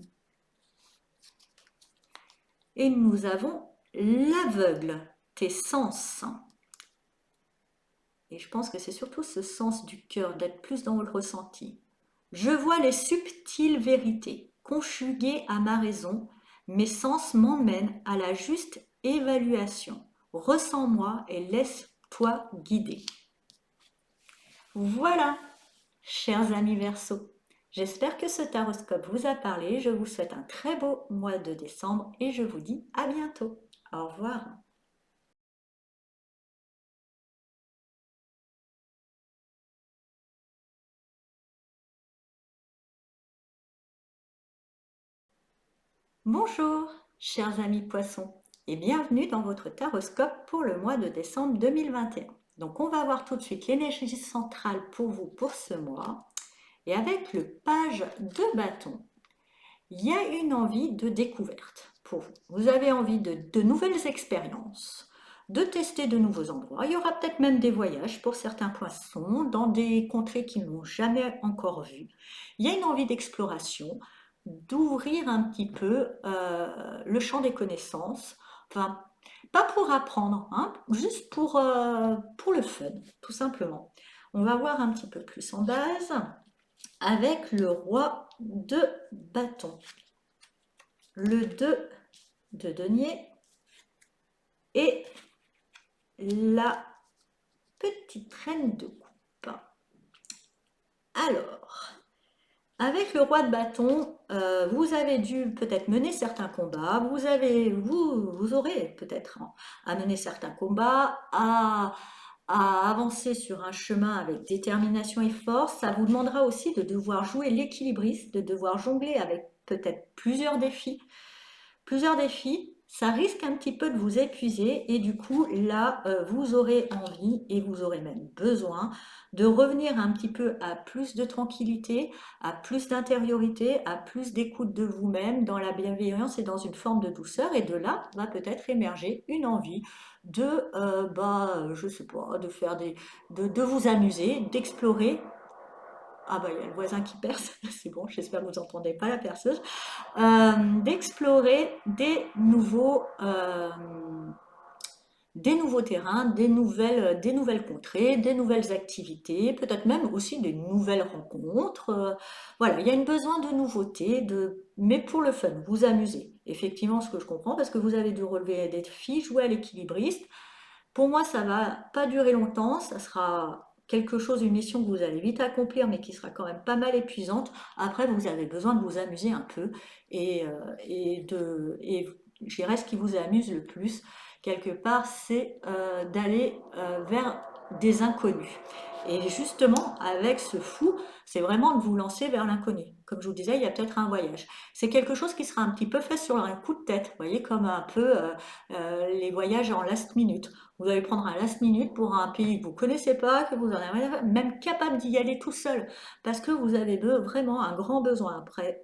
Et nous avons l'aveugle, tes sens. Et je pense que c'est surtout ce sens du cœur, d'être plus dans le ressenti. Je vois les subtiles vérités, conjuguées à ma raison, mes sens m'emmènent à la juste évaluation. Ressens-moi et laisse-toi guider. Voilà, chers amis Verseaux, j'espère que ce taroscope vous a parlé. Je vous souhaite un très beau mois de décembre et je vous dis à bientôt. Au revoir. Bonjour, chers amis poissons, et bienvenue dans votre taroscope pour le mois de décembre 2021. Donc on va voir tout de suite l'énergie centrale pour vous pour ce mois. Et avec le page de bâton, il y a une envie de découverte pour vous. Vous avez envie de nouvelles expériences, de tester de nouveaux endroits. Il y aura peut-être même des voyages pour certains poissons dans des contrées qu'ils n'ont jamais encore vues. Il y a une envie d'exploration, d'ouvrir un petit peu le champ des connaissances. Enfin, pas pour apprendre, hein, juste pour le fun, tout simplement. On va voir un petit peu plus en base avec le roi de bâton, le 2 de denier et la petite reine de coupe. Alors, avec le roi de bâton, vous avez dû peut-être mener certains combats, vous aurez peut-être à mener certains combats, à avancer sur un chemin avec détermination et force. Ça vous demandera aussi de devoir jouer l'équilibriste, de devoir jongler avec peut-être plusieurs défis, ça risque un petit peu de vous épuiser et du coup là vous aurez envie et vous aurez même besoin de revenir un petit peu à plus de tranquillité, à plus d'intériorité, à plus d'écoute de vous-même dans la bienveillance et dans une forme de douceur et de là va peut-être émerger une envie de je sais pas, de faire de vous amuser, d'explorer. Ah bah il y a le voisin qui perce, c'est bon, j'espère que vous n'entendez pas la perceuse. D'explorer des nouveaux terrains, des nouvelles contrées, des nouvelles activités, peut-être même aussi des nouvelles rencontres. Voilà, il y a un besoin de nouveauté, mais pour le fun, vous amuser. Effectivement, ce que je comprends, parce que vous avez dû relever des défis, jouer à l'équilibriste. Pour moi, ça va pas durer longtemps, ça sera quelque chose, une mission que vous allez vite accomplir, mais qui sera quand même pas mal épuisante. Après, vous avez besoin de vous amuser un peu et je dirais ce qui vous amuse le plus, quelque part, c'est d'aller vers des inconnus. Et justement, avec ce fou, c'est vraiment de vous lancer vers l'inconnu. Comme je vous disais, il y a peut-être un voyage. C'est quelque chose qui sera un petit peu fait sur un coup de tête, vous voyez, comme un peu les voyages en last minute. Vous allez prendre un last minute pour un pays que vous connaissez pas, que vous en avez même capable d'y aller tout seul, parce que vous avez vraiment un grand besoin. Après,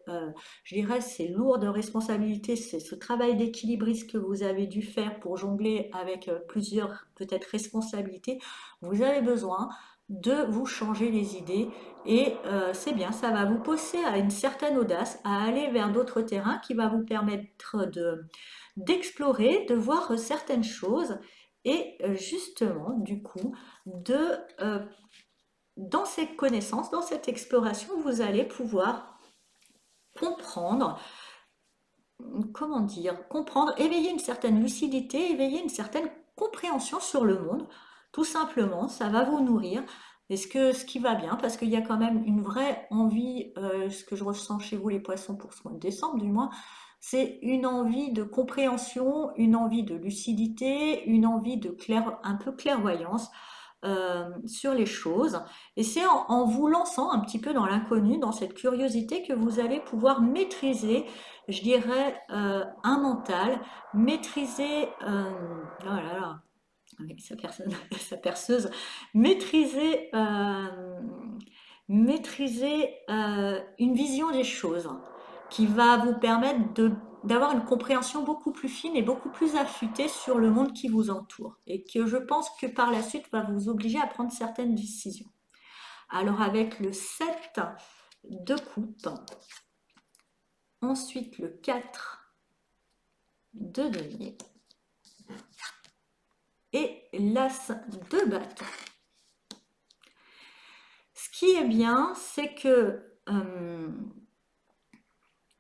je dirais, c'est lourd de responsabilité, c'est ce travail d'équilibriste que vous avez dû faire pour jongler avec plusieurs peut-être responsabilités. Vous avez besoin de vous changer les idées et c'est bien, ça va vous pousser à une certaine audace, à aller vers d'autres terrains qui va vous permettre d'explorer, de voir certaines choses et justement, du coup, dans cette connaissance, dans cette exploration, vous allez pouvoir comprendre, comment dire, comprendre, éveiller une certaine lucidité, éveiller une certaine compréhension sur le monde. Tout simplement, ça va vous nourrir. Et ce qui va bien, parce qu'il y a quand même une vraie envie, ce que je ressens chez vous les poissons pour ce mois de décembre du moins, c'est une envie de compréhension, une envie de lucidité, une envie de un peu clairvoyance sur les choses. Et c'est en vous lançant un petit peu dans l'inconnu, dans cette curiosité, que vous allez pouvoir maîtriser, je dirais, un mental, maîtriser, oh là là, avec sa personne, sa perceuse, maîtriser, une vision des choses qui va vous permettre d'avoir une compréhension beaucoup plus fine et beaucoup plus affûtée sur le monde qui vous entoure et que je pense que par la suite va vous obliger à prendre certaines décisions. Alors avec le 7 de coupe, ensuite le 4 de denier et l'as de bâton. Ce qui est bien, c'est que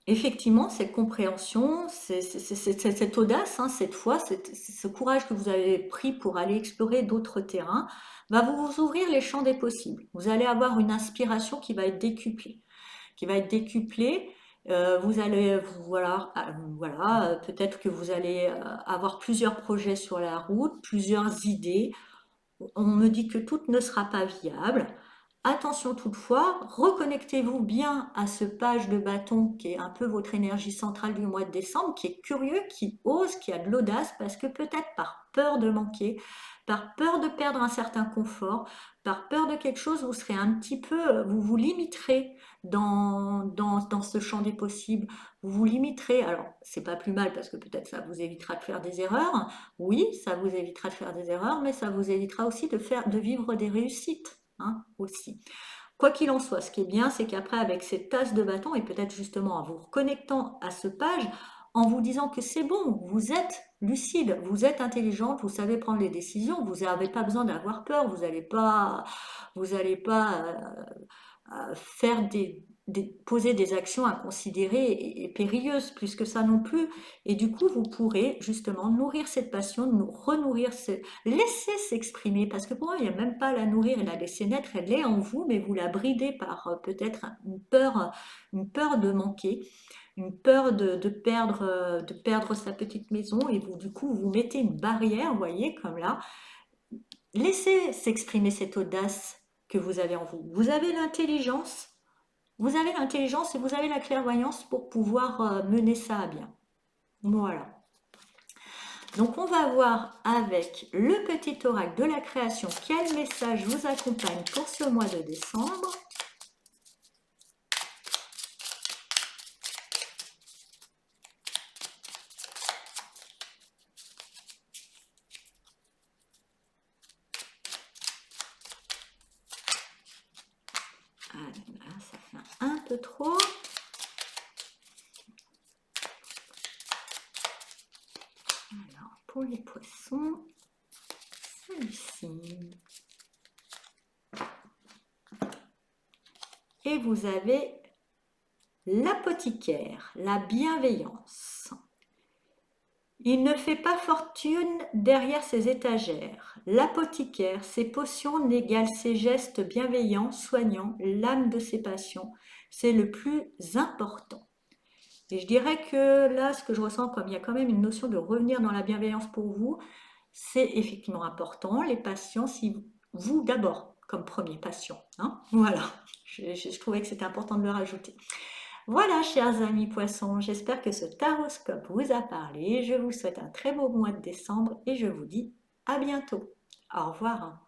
effectivement, cette compréhension, cette audace, hein, cette foi, ce courage que vous avez pris pour aller explorer d'autres terrains, va vous ouvrir les champs des possibles. Vous allez avoir une inspiration qui va être décuplée, vous allez, voilà, peut-être que vous allez avoir plusieurs projets sur la route, plusieurs idées. On me dit que tout ne sera pas viable. Attention toutefois, reconnectez-vous bien à ce page de bâton qui est un peu votre énergie centrale du mois de décembre, qui est curieux, qui ose, qui a de l'audace, parce que peut-être par peur de manquer, par peur de perdre un certain confort, par peur de quelque chose, vous serez un petit peu, vous vous limiterez dans ce champ des possibles, vous vous limiterez, alors c'est pas plus mal parce que peut-être ça vous évitera de faire des erreurs, oui, ça vous évitera de faire des erreurs, mais ça vous évitera aussi de vivre des réussites. Hein, aussi. Quoi qu'il en soit, ce qui est bien, c'est qu'après, avec cette tasse de bâton, et peut-être justement en vous reconnectant à ce page, en vous disant que c'est bon, vous êtes lucide, vous êtes intelligente, vous savez prendre les décisions, vous n'avez pas besoin d'avoir peur, vous n'allez pas faire poser des actions inconsidérées et périlleuses, plus que ça non plus. Et du coup, vous pourrez justement nourrir cette passion, nous renourrir, laisser s'exprimer, parce que pour moi, il n'y a même pas à la nourrir et la laisser naître, elle est en vous, mais vous la bridez par peut-être une peur de manquer, une peur de perdre sa petite maison, et vous, du coup, vous mettez une barrière, vous voyez, comme là. Laissez s'exprimer cette audace que vous avez en vous. Vous avez l'intelligence et vous avez la clairvoyance pour pouvoir mener ça à bien. Voilà. Donc on va voir avec le petit oracle de la création quel message vous accompagne pour ce mois de décembre. Ah là, ça fait un peu trop. Alors, pour les poissons, celui-ci. Et vous avez l'apothicaire, la bienveillance. Il ne fait pas fortune derrière ses étagères. L'apothicaire, ses potions n'égalent ses gestes bienveillants, soignants, l'âme de ses passions. C'est le plus important. Et je dirais que là, ce que je ressens, comme il y a quand même une notion de revenir dans la bienveillance pour vous, c'est effectivement important. Les patients, si vous d'abord, comme premier patient. Hein, voilà, je trouvais que c'était important de le rajouter. Voilà, chers amis poissons, j'espère que ce taroscope vous a parlé. Je vous souhaite un très beau mois de décembre et je vous dis à bientôt. Au revoir.